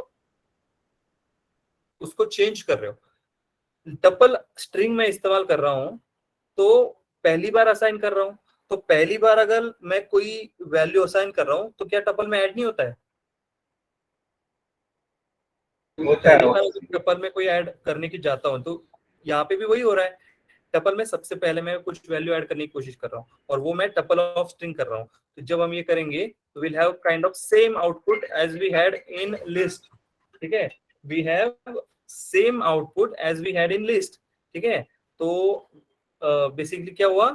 उसको चेंज कर रहे हो। टपल स्ट्रिंग में इस्तेमाल कर रहा हूं तो पहली बार असाइन कर रहा हूं, तो पहली बार अगर मैं कोई वैल्यू असाइन कर रहा हूं तो क्या टपल में ऐड नहीं होता है? पहली बार टपल में कोई ऐड करने की जाता हूं तो यहाँ पे भी वही हो रहा है। टपल में सबसे पहले मैं कुछ वैल्यू ऐड करने की कोशिश कर रहा हूँ और वो मैं टपल ऑफ स्ट्रिंग कर रहा हूँ। तो जब हम ये करेंगे तो will have kind of same output as we had in list, ठीक है, we have same output as we had in list, ठीक है। तो बेसिकली क्या हुआ,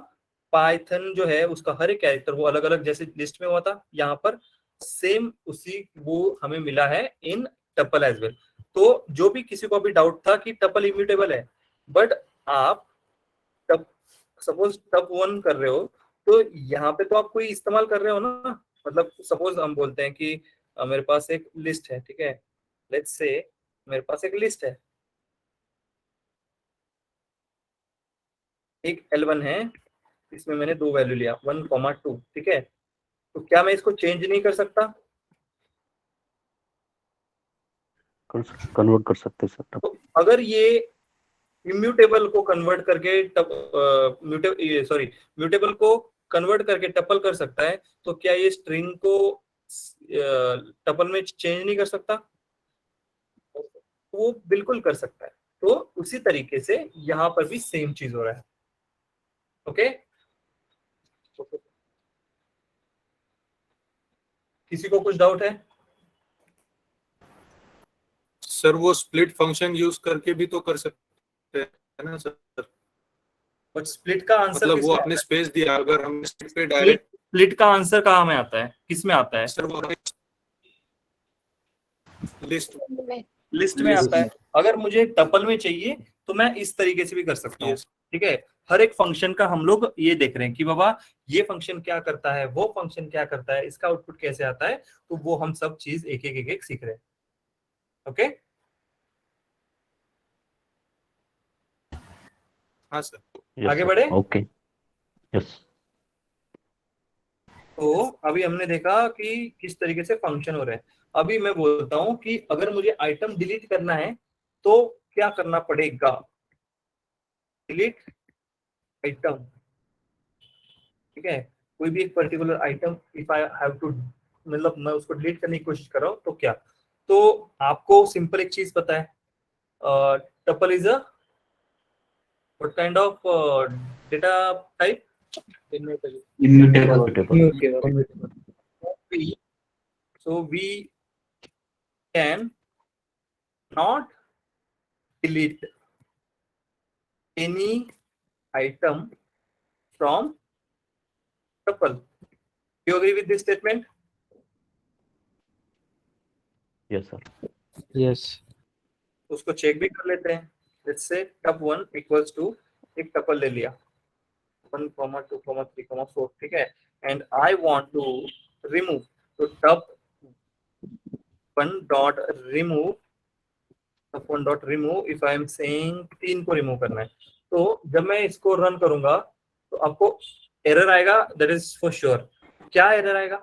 पाइथन जो है उसका हर एक कैरेक्टर वो अलग अलग जैसे लिस्ट में हुआ था, यहाँ पर सेम उसी वो हमें मिला है इन टपल एज वेल। तो तो जो भी किसी को भी डाउट था कि टपल इम्यूटेबल है, बट आप सपोज टप 1 कर रहे हो तो यहाँ पे तो आप कोई इस्तेमाल कर रहे हो ना, मतलब सपोज हम बोलते हैं कि मेरे पास एक लिस्ट है, ठीक है, लेट्स से मेरे पास एक लिस्ट है, एक L1 है, इसमें मैंने 2 वैल्यू लिया 1,2, ठीक है, तो क्या मैं इसको चेंज नहीं कर सकता? कन्वर्ट कर सकते हैं सर। तो अगर ये इम्यूटेबल को कन्वर्ट करके म्यूटेबल को कन्वर्ट करके टपल कर सकता है, तो क्या ये स्ट्रिंग को टपल में चेंज नहीं कर सकता? वो बिल्कुल कर सकता है। तो उसी तरीके से यहां पर भी सेम चीज हो रहा है। ओके, किसी को कुछ डाउट है? सर वो स्प्लिट फंक्शन यूज करके भी तो कर सकते हैं ना सर? बट स्प्लिट का आंसर मतलब वो आपने स्पेस दिया, अगर हम स्प्लिट पे डायरेक्ट, स्प्लिट का आंसर कहाँ में आता है, किस में आता है? सर वो लिस्ट में आता है। अगर मुझे टपल में चाहिए तो मैं इस तरीके से भी कर सकता हूँ, ठीक है। हर एक फंक्शन का हम लोग ये देख रहे हैं कि बाबा ये फंक्शन क्या करता है, वो फंक्शन क्या करता है, इसका आउटपुट कैसे आता है, तो वो हम सब चीज एक एक सीख रहे हैं। ओके, हाँ सर, आगे बढ़े। Okay, yes. तो अभी हमने देखा कि किस तरीके से फंक्शन हो रहे हैं। अभी मैं बोलता हूं कि अगर मुझे आइटम डिलीट करना है तो क्या करना पड़ेगा? डिलीट आइटम, ठीक है, कोई भी एक particular item if I have to, मतलब मैं उसको डिलीट करने की कोशिश कर रहा हूं तो क्या? तो आपको सिंपल एक चीज पता है, tuple is a what kind of data type? Immutable. So we can not delete any item from tuple. Do you agree with this statement? Yes sir. Yes. उसको चेक भी कर लेते हैं। Let's say tup1 equals to एक tuple ले लिया 1, 2, 3, 4, ठीक है, and I want to remove, तो tup1 dot remove, tup1 dot remove, if I am saying 3 को रिमूव करना है, तो जब मैं इसको रन करूंगा तो आपको एरर आएगा, दैट इज फॉर श्योर। क्या एरर आएगा?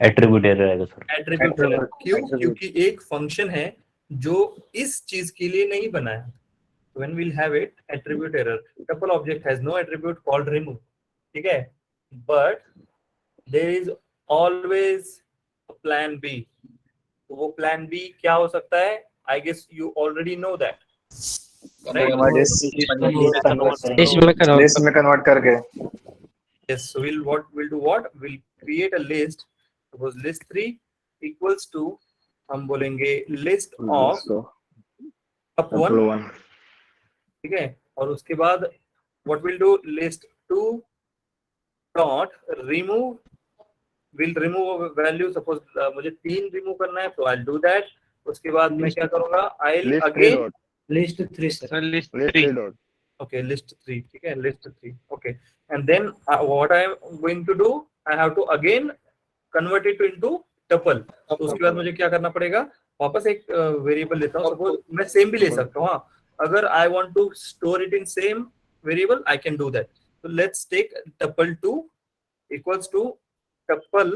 एट्रीब्यूट एरर आएगा सर। Attribute error. क्यों? क्योंकि एक फंक्शन है जो इस चीज के लिए नहीं बना है। When we'll have it, attribute error. Tuple object has no attribute called remove, ठीक है, but there is always a plan B. तो वो plan B क्या हो सकता है? I guess you already know that. List में कन्वर्ट करके। Yes, so we'll do what? We'll create a list. Suppose list 3 equals to, हम बोलेंगे list of tup1, ठीक है, और उसके बाद what we'll do, list 2 dot remove, will remove a value, suppose मुझे 3 रिमूव करना है तो I'll do that। उसके बाद मैं क्या करूंगा, I'll again List 3 sir. List 3. okay, list 3, ठीक है, list 3, okay, and then what I am going to do, I have to again convert it into tuple। तो उसके बाद मुझे क्या करना पड़ेगा, वापस एक वेरिएबल लेता हूँ, सपोज मैं सेम भी ले सकता हूँ, हाँ, अगर I want to store it in same variable I can do that। so let's take tuple2 equals to tuple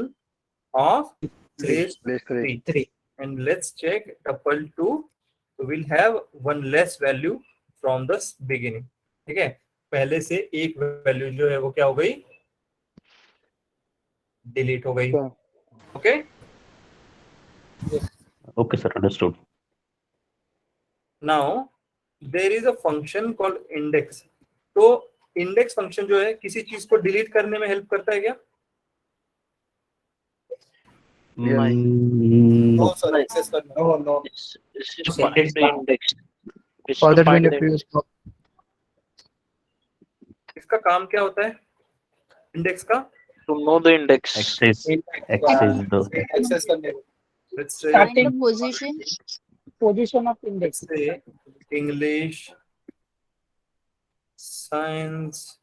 of list 3 and let's check tuple2, so we'll have one less value from the beginning, ठीक है, पहले से एक value जो है वो क्या हो गई, डिलीट हो गई। Okay, okay sir, understood. Now there is a function called index. तो इंडेक्स फंक्शन जो है किसी चीज को डिलीट करने में हेल्प करता है क्या? नो सर, एक्सेस करना। No. This is find the index. It's For to that we find need the to use इसका काम क्या होता है इंडेक्स का? to know the index. Access the access करने को। Let's say Find the position. position of index. से English, science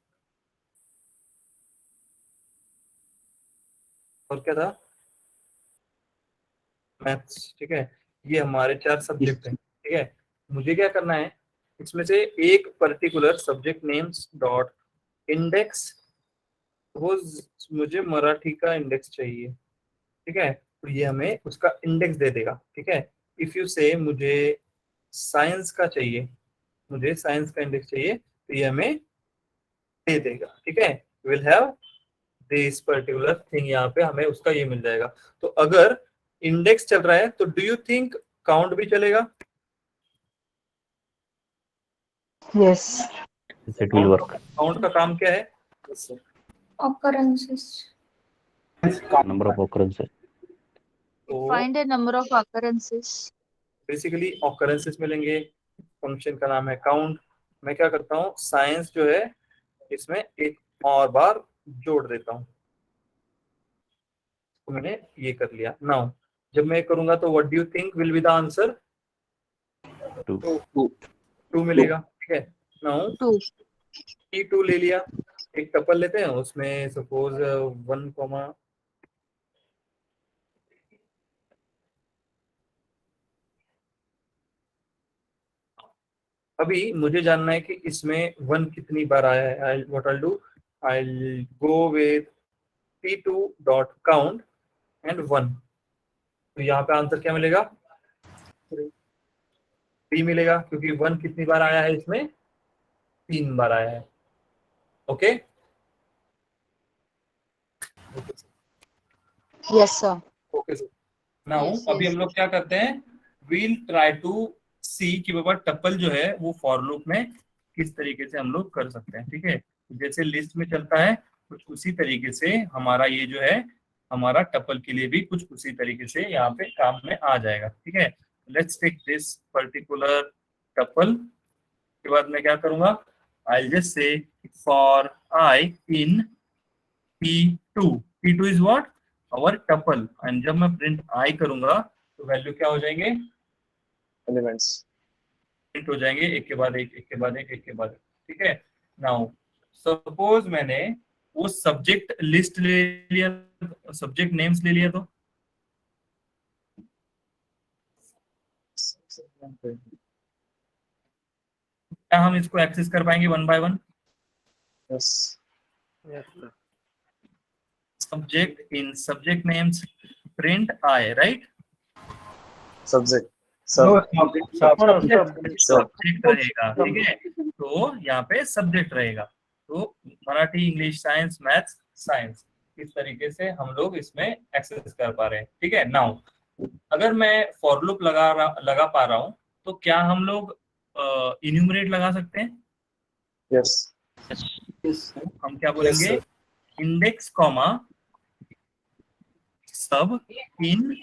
और क्या था, मैथ्स। ठीक है, ये हमारे 4 सब्जेक्ट हैं। ठीक है, मुझे क्या करना है, इसमें से एक particular subject names dot index, वो मुझे मराठी का इंडेक्स चाहिए। ठीक है, तो ये हमें उसका इंडेक्स दे देगा। ठीक है, इफ यू से मुझे साइंस का चाहिए, मुझे साइंस का इंडेक्स चाहिए, तो ये हमें दे देगा। ठीक है, will have this particular thing, यहाँ पे हमें उसका ये मिल जाएगा। तो अगर इंडेक्स चल रहा है तो डू यू थिंक काउंट भी चलेगा? Yes. It will work. Count का काम क्या है? Occurrences. Number of occurrences. तो Find a number of occurrences. Basically occurrences मिलेंगे, फंक्शन का नाम है काउंट। मैं क्या करता हूँ, साइंस जो है इसमें एक और बार जोड़ देता हूँ। तो मैंने ये कर लिया। नाउ जब मैं करूंगा तो what do you think will be the answer? 2 मिलेगा। ठीक है, नाउ 2. T2 ले लिया, एक टपल लेते हैं, उसमें सपोज 1, अभी मुझे जानना है कि इसमें 1 कितनी बार आया है। What I do, I go with T2 dot count and 1। तो यहाँ पे आंसर क्या मिलेगा? 3 मिलेगा, क्योंकि 1 कितनी बार आया है इसमें? 3 बार आया है। Okay, Yes, sir. Okay sir. Now Yes, अभी yes. हम लोग क्या करते हैं, वील ट्राई टू सी कि बाबा टपल जो है वो फॉर लूप में किस तरीके से हम लोग कर सकते हैं। ठीक है, जैसे लिस्ट में चलता है कुछ उसी तरीके से हमारा ये जो है, हमारा टपल के लिए भी कुछ उसी तरीके से यहाँ पे काम में आ जाएगा। ठीक है, let's take this particular tuple. के बाद मैं क्या करूंगा, I just say for i in P2, P2 is what, our tuple, and जब मैं प्रिंट आई करूंगा तो वैल्यू क्या हो जाएंगे, एलिमेंट्स प्रिंट हो जाएंगे एक के बाद एक, एक के बाद एक, एक के बाद एक। ठीक है, नाउ सपोज मैंने वो सब्जेक्ट लिस्ट ले लिया, सब्जेक्ट नेम्स ले लिया, तो क्या हम इसको एक्सेस कर पाएंगे 1 by 1? Yes subject in subject names print आई, राइट? सब्जेक्ट सब्जेक्ट रहेगा। ठीक है, तो यहाँ पे सब्जेक्ट रहेगा। तो Marathi, English, science, maths, science, इस तरीके से हम लोग इसमें एक्सेस कर पा रहे हैं। ठीक है, नाउ अगर मैं फॉर लूप लगा पा रहा हूँ तो क्या हम लोग इन्यूमरेट लगा सकते हैं? यस हम क्या बोलेंगे, इंडेक्स कॉमा सब इन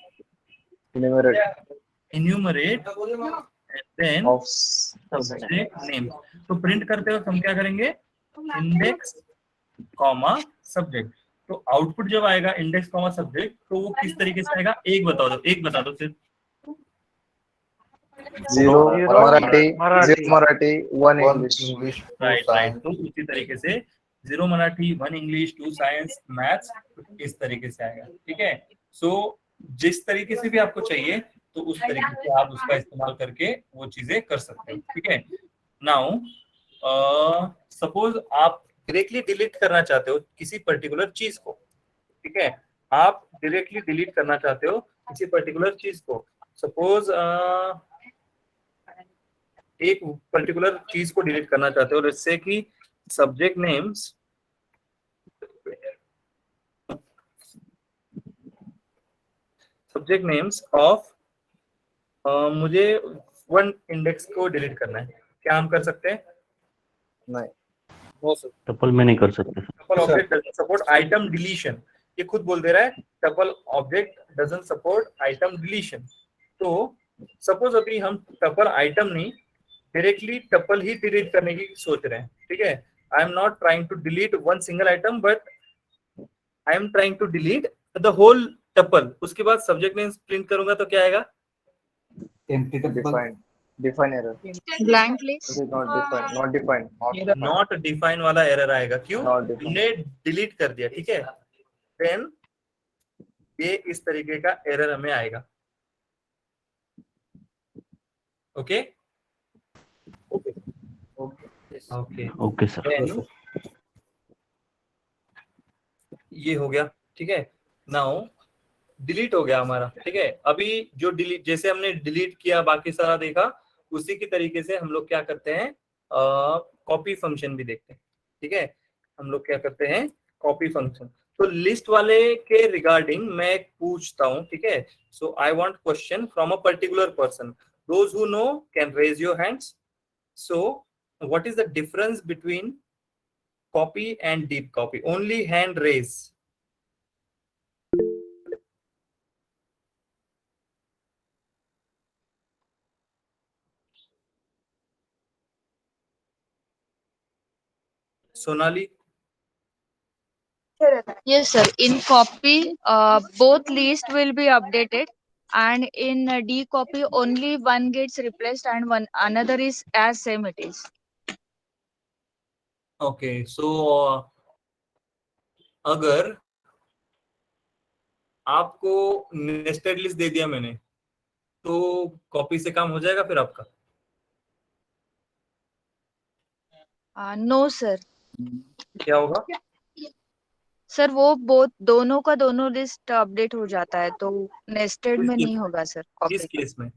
enumerate and then of subject name। तो प्रिंट करते वक्त हम क्या करेंगे, इंडेक्स कॉमा सब्जेक्ट। तो आउटपुट जब आएगा इंडेक्स कॉमा सब्जेक्ट, तो वो किस तरीके से आएगा, एक बता दो सिर्फ। 0 मराठी 1 इंग्लिश राइट, तो उसी तरीके से 0 मराठी, 1 इंग्लिश, 2 साइंस, मैथ्स, इस तरीके से आएगा। ठीक है, सो जिस तरीके से भी आपको चाहिए तो उस तरीके से आप उसका इस्तेमाल करके वो चीजें कर सकते हैं। ठीक है, नाउ सपोज आप डायरेक्टली डिलीट करना चाहते हो किसी पर्टिकुलर चीज को। ठीक है, आप डायरेक्टली डिलीट करना चाहते हो किसी पर्टिकुलर चीज को। सपोज एक पर्टिकुलर चीज को डिलीट करना चाहते हो, जैसे कि सब्जेक्ट नेम्स ऑफ मुझे 1 इंडेक्स को डिलीट करना है, क्या हम कर सकते हैं? नहीं टपल में नहीं कर सकते। Tuple object doesn't support item deletion, ये खुद बोल दे रहा है, tuple object doesn't support item deletion. तो सपोज अभी हम टपल आइटम नहीं, डायरेक्टली टपल ही डिलीट करने की सोच रहे हैं। ठीक है, I am not trying to delete 1 single item, but I am trying to delete the whole tuple. उसके बाद सब्जेक्ट नेम प्रिंट करूंगा तो क्या आएगा, empty table. Define error. Blank list. It is not defined. Not defined. Not defined. Not define वाला error आएगा, क्यों? Not defined. हमने डिलीट कर दिया, ठीक है? देन ये इस तरीके का एरर हमें आएगा। Okay okay okay sir. Then, ये हो गया, ठीक है? नाउ डिलीट हो गया हमारा, ठीक है? अभी जो डिलीट, जैसे हमने डिलीट किया बाकी सारा देखा, उसी की तरीके से हम लोग क्या करते हैं, कॉपी फंक्शन भी देखते हैं, ठीक है? हम लोग क्या करते हैं, कॉपी फंक्शन। तो लिस्ट वाले के रिगार्डिंग मैं पूछता हूँ, ठीक है? So I want question from a particular person. Those who know can raise your hands. So what is the difference between copy and deep copy? Only hand raise. Sonali? Yes, sir. In copy, both list will be updated, and in D copy, only one gets replaced and one another is as same it is. Okay, so अगर आपको nested list दे दिया मैंने, तो copy से काम हो जाएगा फिर आपका? No, sir. क्या होगा? सर वो दोनों का दोनों लिस्ट अपडेट हो जाता है, तो नेस्टेड में नहीं होगा सर किस कॉपी। केस में?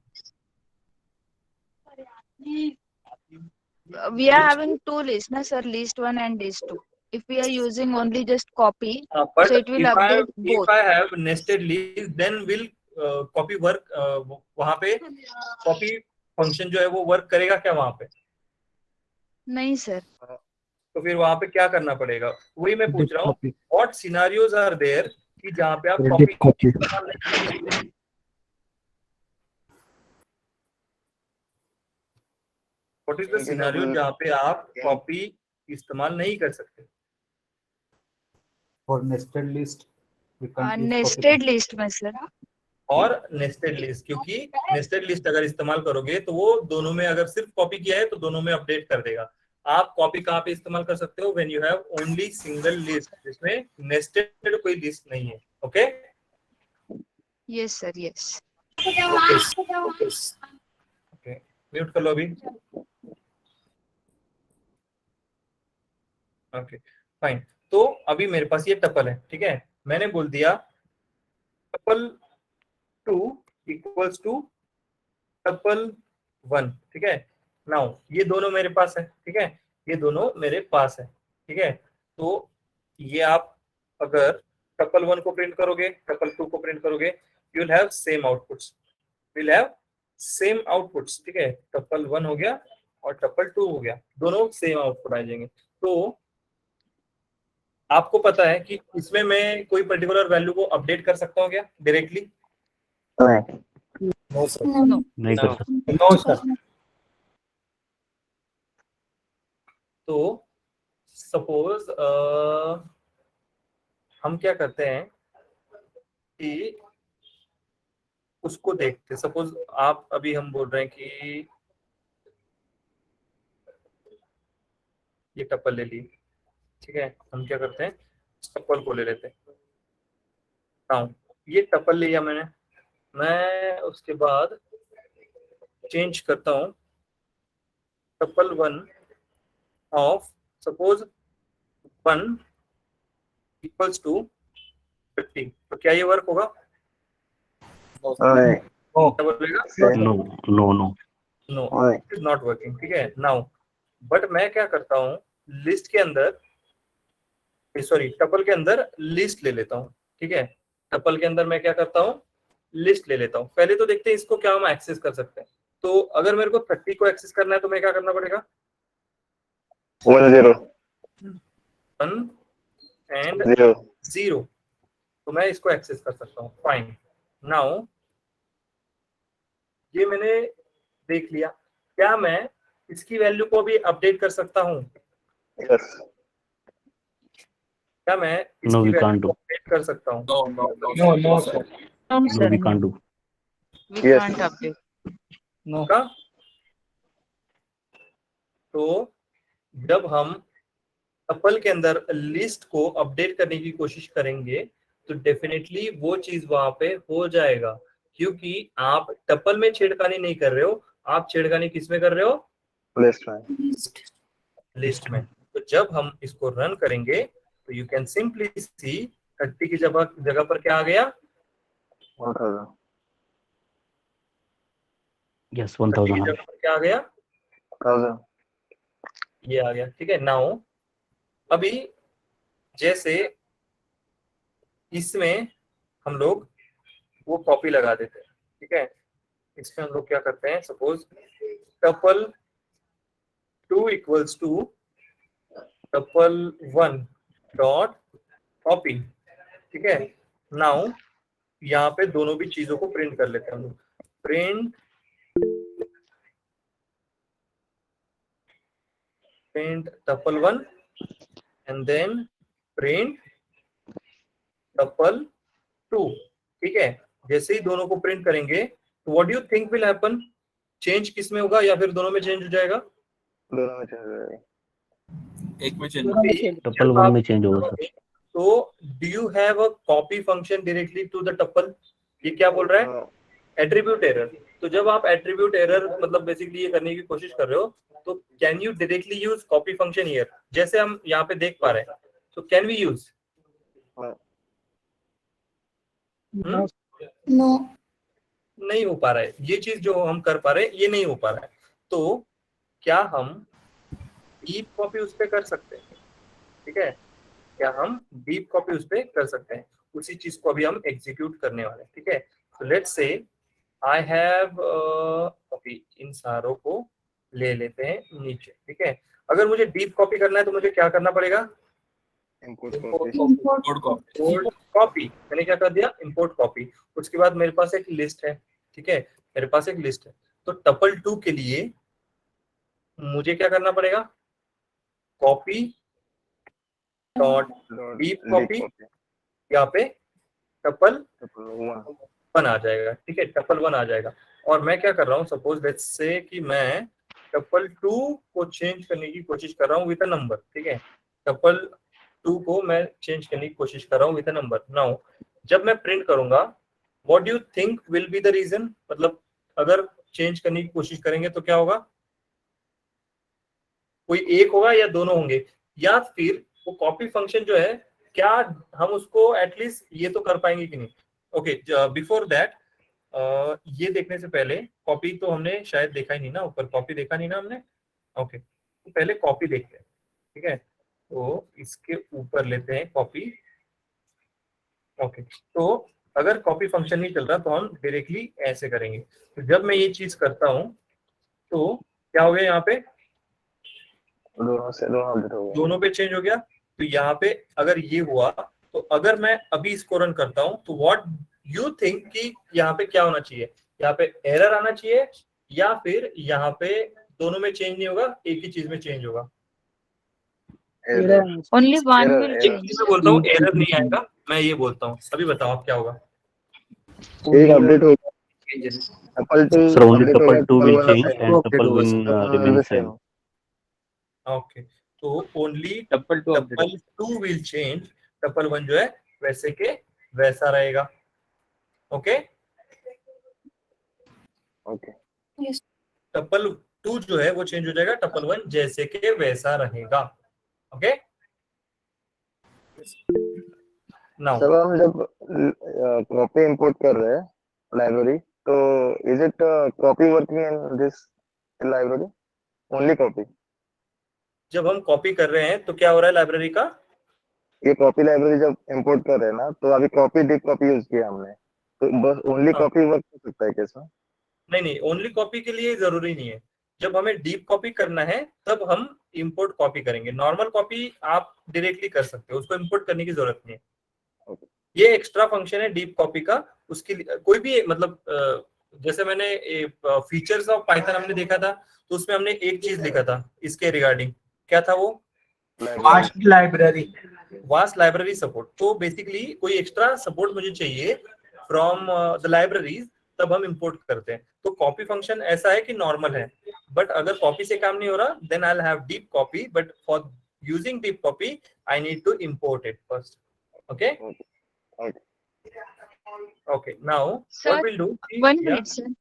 We are having two lists, na sir, list 1 and list 2. If we are using only just copy, But so it will update both. if I have nested list, then will copy work, वहाँ पे copy function जो है वो work करेगा क्या वहाँ पे? नहीं सर। तो फिर वहाँ पे क्या करना पड़ेगा? वही मैं पूछ रहा हूँ, what scenarios are there कि जहाँ पे आप copy What is the scenario जहाँ पे आप copy इस्तेमाल नहीं कर सकते? For nested list, we can't use nested copy. List में सर। और नेस्टेड लिस्ट, क्योंकि नेस्टेड लिस्ट अगर इस्तेमाल करोगे तो वो दोनों में, अगर सिर्फ कॉपी किया है तो दोनों में अपडेट कर देगा। आप कॉपी कहाँ पे इस्तेमाल कर सकते हो? When you have only single list, जिसमें नेस्टेड कोई लिस्ट नहीं है। Okay, yes sir, yes. Okay, mute कर लो अभी। Okay fine. तो अभी मेरे पास ये टपल है, ठीक है? मैंने बोल दिया टपल 2 इक्वल्स टू टपल 1, ठीक है? नाउ ये दोनों मेरे पास है, ठीक है? ये दोनों मेरे पास है, ठीक है? तो ये आप अगर टपल 1 को प्रिंट करोगे, टपल 2 को प्रिंट करोगे, you will have same outputs, will have same outputs, ठीक है? टपल 1 हो गया और टपल 2 हो गया, दोनों सेम आउटपुट आ जाएंगे। तो आपको पता है कि इसमें मैं कोई पर्टिकुलर वैल्यू को अपडेट कर सकता हूँ क्या डायरेक्टली? No, sir. नहीं कर सकते। No sir. तो सपोज हम क्या करते हैं कि उसको देखते, सपोज आप अभी हम बोल रहे हैं कि ये टपल ले ली, ठीक है? हम क्या करते हैं, टपल को ले लेते हैं। हाँ, ये टपल लिया मैंने, मैं उसके बाद चेंज करता हूँ tuple 1 of suppose 1 equals to 50, तो क्या ये वर्क होगा? क्या बोलेगा? No no no no, it is not working, ठीक है? नाउ बट मैं क्या करता हूँ, लिस्ट के अंदर, सॉरी टपल के अंदर लिस्ट ले लेता हूँ, ठीक है? टपल के अंदर मैं क्या करता हूँ, लिस्ट ले लेता हूँ। पहले तो देखते हैं इसको क्या हम एक्सेस कर सकते हैं। तो अगर मेरे को 30 को एक्सेस करना है तो मैं क्या करना पड़ेगा? 1 0 1 एंड 0 0, तो मैं इसको एक्सेस कर सकता हूँ। फाइन, नाउ ये मैंने देख लिया, क्या मैं इसकी वैल्यू को भी अपडेट कर सकता हूँ? Yes. क्या मैं No, इसकी we वैल्यू can't को do. अपडेट कर सकता हूँ? No, no, no. No, no, sir. No No, sir, we can't do. we Yes. can't update. No. का? तो जब हम टपल के अंदर लिस्ट को अपडेट करने की कोशिश करेंगे तो डेफिनेटली वो चीज वहां पे हो जाएगा, क्योंकि आप टपल में छेड़खानी नहीं कर रहे हो, आप छेड़खानी किस में कर रहे हो? लिस्ट में। लिस्ट में। तो जब हम इसको रन करेंगे तो यू कैन सिंपली सी 30 की जगह पर क्या आ गया? 1000। Yes, 30 की 1000. जगह पर क्या आ गया? 1000। ये आ गया। ठीक है। नाउ अभी जैसे इसमें हम लोग वो कॉपी लगा देते हैं। ठीक है। इसमें हम लोग क्या करते हैं, suppose tuple 2 equals to tuple 1 dot copy. ठीक है। नाउ यहाँ पे दोनों भी चीजों को प्रिंट कर लेते हैं हम लोग। Print tuple 1 and then print tuple 2। ठीक है। जैसे ही दोनों को प्रिंट करेंगे तो what do you think will happen? Change किस में होगा, या फिर दोनों में चेंज हो जाएगा? दोनों में चल रहा है। एक में चेंज दोनों में change। टपल 1 में चेंज होगा सर। तो do you have a copy function directly to the tuple? ये क्या बोल रहा है? Attribute error. तो जब आप एट्रीब्यूट एरर मतलब बेसिकली ये करने की कोशिश कर रहे हो तो can you directly use copy function here, जैसे हम यहाँ पे देख पा रहे हैं? तो कैन वी यूज? No. नहीं हो पा रहा है। ये चीज जो हम कर पा रहे हैं ये नहीं हो पा रहा है। तो क्या हम डीप कॉपी उस पर कर सकते हैं? ठीक है। क्या हम डीप कॉपी उस पर कर सकते हैं? उसी चीज को अभी हम एग्जीक्यूट करने वाले हैं। ठीक है। तो let's say I have copy, इन सारों को ले लेते हैं नीचे। ठीक है। अगर मुझे डीप कॉपी करना है तो मुझे क्या करना पड़ेगा? Import copy. मैंने क्या कर दिया? Import copy. उसके बाद मेरे पास एक लिस्ट है। ठीक है। मेरे पास एक लिस्ट है। तो टपल 2 के लिए मुझे क्या करना पड़ेगा? कॉपी डॉट डीप कॉपी, यहाँ पे टपल 1 आ जाएगा। ठीक है। टपल 1 आ जाएगा। और मैं क्या कर रहा हूँ, सपोज लेट्स से कि मैं टपल 2 को चेंज करने की कोशिश कर रहा हूँ विद अ नंबर। ठीक है। टपल 2 को मैं चेंज करने की कोशिश कर रहा हूँ विद अ नंबर। नाउ जब मैं प्रिंट करूंगा what do you think will be the reason? मतलब अगर चेंज करने की कोशिश करेंगे तो क्या होगा? कोई एक होगा या दोनों होंगे, या फिर वो कॉपी फंक्शन जो है क्या हम उसको एटलीस्ट ये तो कर पाएंगे कि नहीं? ओके, बिफोर दैट ये देखने से पहले कॉपी तो हमने शायद देखा ही नहीं ना, ऊपर कॉपी देखा नहीं ना हमने। ओके, तो पहले कॉपी देखते हैं। ठीक है। तो इसके ऊपर लेते हैं कॉपी। ओके, तो अगर कॉपी फंक्शन नहीं चल रहा तो हम डायरेक्टली ऐसे करेंगे। तो जब मैं ये चीज करता हूं तो क्या हो गया? यहाँ पे दोनों पे चेंज हो गया। तो यहाँ पे अगर ये हुआ तो अगर मैं अभी इसको रन करता हूं तो व्हाट यू थिंक कि यहाँ पे क्या होना चाहिए? यहाँ पे एरर आना चाहिए, या फिर यहाँ पे दोनों में चेंज नहीं होगा, एक ही चीज में चेंज होगा? Only one will एक change. चीज मैं बोलता हूँ एरर नहीं आएगा, मैं ये बोलता हूँ। अभी बताओ आप क्या होगा? एक अपडेट होगा। Sir, only tuple 2 will change and tuple 1 remains same. Okay, तो only tuple 2 will change, tuple 1 जो है वैसे के वैसा रहेगा। ओके ओके, टपल 2 जो है वो चेंज हो जाएगा, टपल 1 जैसे के वैसा रहेगा। ओके नाउ सर हम जब कॉपी इंपोर्ट कर रहे हैं लाइब्रेरी, तो is it copy working in this library? Only copy? जब हम कॉपी कर रहे हैं तो क्या हो रहा है लाइब्रेरी का? ये कॉपी लाइब्रेरी जब इंपोर्ट कर रहे हैं ना, तो अभी कॉपी डीप कॉपी यूज किया हमने, तो बस ओनली कॉपी वर्क कर सकता है कैसा? नहीं, ओनली कॉपी के लिए जरूरी नहीं है। जब हमें डीप कॉपी करना है तब हम इंपोर्ट कॉपी करेंगे। नॉर्मल कॉपी आप डायरेक्टली कर सकते हो, उसको इंपोर्ट करने की जरूरत नहीं है। ये एक्स्ट्रा फंक्शन है डीप कॉपी का। उसके लिए कोई भी मतलब जैसे मैंने फीचर्स ऑफ पाइथन हमने देखा था तो उसमें हमने एक चीज लिखा था इसके रिगार्डिंग, क्या था वो? Vast library support. तो बेसिकली कोई एक्स्ट्रा सपोर्ट मुझे चाहिए फ्रॉम द लाइब्रेरीज तब हम इंपोर्ट करते हैं। तो कॉपी फंक्शन ऐसा है कि नॉर्मल है, बट अगर कॉपी से काम नहीं हो रहा then I will have deep copy, but for using deep copy I need to import it first. Okay okay, now what will do, 1 minute sir.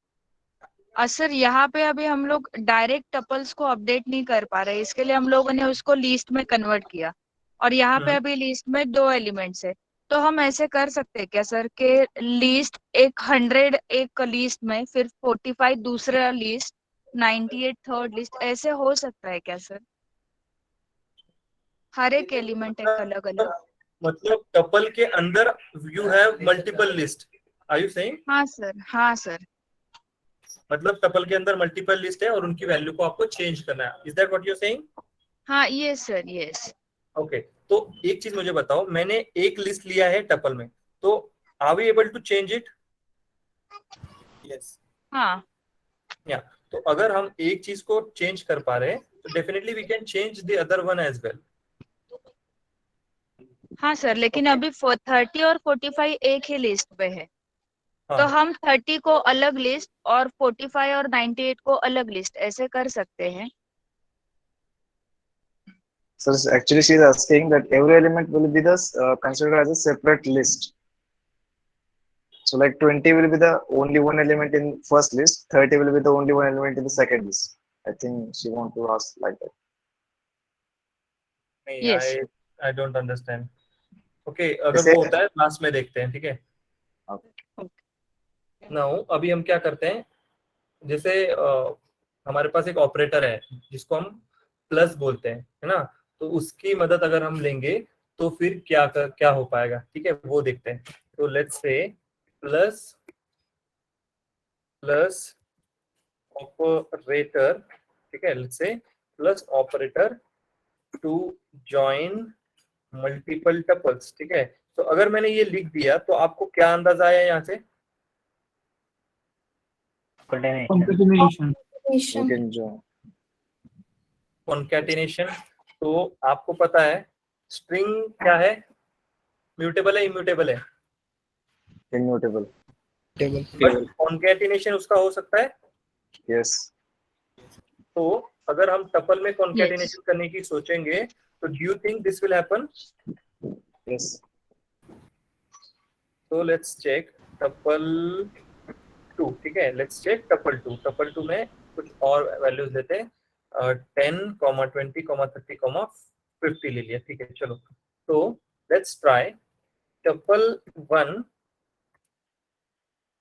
Sir यहाँ पे अभी हम लोग डायरेक्ट टपल्स को अपडेट नहीं कर पा रहे, इसके लिए हम लोगों ने उसको लिस्ट में कन्वर्ट किया, और यहाँ पे अभी लिस्ट में 2 एलिमेंट्स है। तो हम ऐसे कर सकते हैं क्या सर के लिस्ट 100 एक लिस्ट में, फिर 45 दूसरा लिस्ट, 98 थर्ड लिस्ट, ऐसे हो सकता है क्या सर? हर एक एलिमेंट एक अलग अलग। मतलब टपल के अंदर you have multiple list, are you saying? हाँ सर, हाँ सर। मतलब टपल के अंदर मल्टीपल लिस्ट है और उनकी वैल्यू को आपको चेंज करना है, is that what you are saying? हाँ यस सर, यस। ओके, तो एक चीज मुझे बताओ, मैंने एक लिस्ट लिया है टपल में, तो are we able to change it? Yes. हाँ या तो अगर हम एक चीज को चेंज कर पा रहे हैं तो definitely we can change the other one as well. हाँ सर, लेकिन अभी 30 और 45 एक ही लिस्ट पे है। हाँ, तो हम 30 को अलग लिस्ट और 45 और 98 को अलग लिस्ट, ऐसे कर सकते हैं। So actually she is asking that every element will be considered as a separate list. So like 20 will be the only one element in first list, 30 will be the only one element in the second list. I think she want to ask like that. नहीं, Yes. I don't understand. Okay, अगर वो होता है last में देखते हैं, ठीक है? नाउ अभी हम क्या करते हैं, जैसे हमारे पास एक ऑपरेटर है जिसको हम प्लस बोलते हैं, है ना? तो उसकी मदद अगर हम लेंगे तो फिर क्या हो पाएगा, ठीक है, वो देखते हैं। तो लेट्स से प्लस ऑपरेटर, ठीक है, let's say plus operator to join multiple tuples, ठीक है? तो अगर मैंने ये लिख दिया तो आपको क्या अंदाजा आया यहाँ से? Concatenation. You can join. Concatenation. तो आपको पता है स्ट्रिंग क्या है, म्यूटेबल है इम्यूटेबल है? Immutable. बट कॉन्कैटिनेशन उसका हो सकता है। Yes. तो अगर हम टपल में कॉन्कैटिनेशन करने की सोचेंगे तो do you think this will happen? Yes. तो लेट्स चेक टपल 2, ठीक है, लेट्स चेक टपल 2। टपल 2 में कुछ और वैल्यूज लेते हैं, 10, 20, 30, 50 ले लिया, ठीक है, चलो। तो let's try tuple 1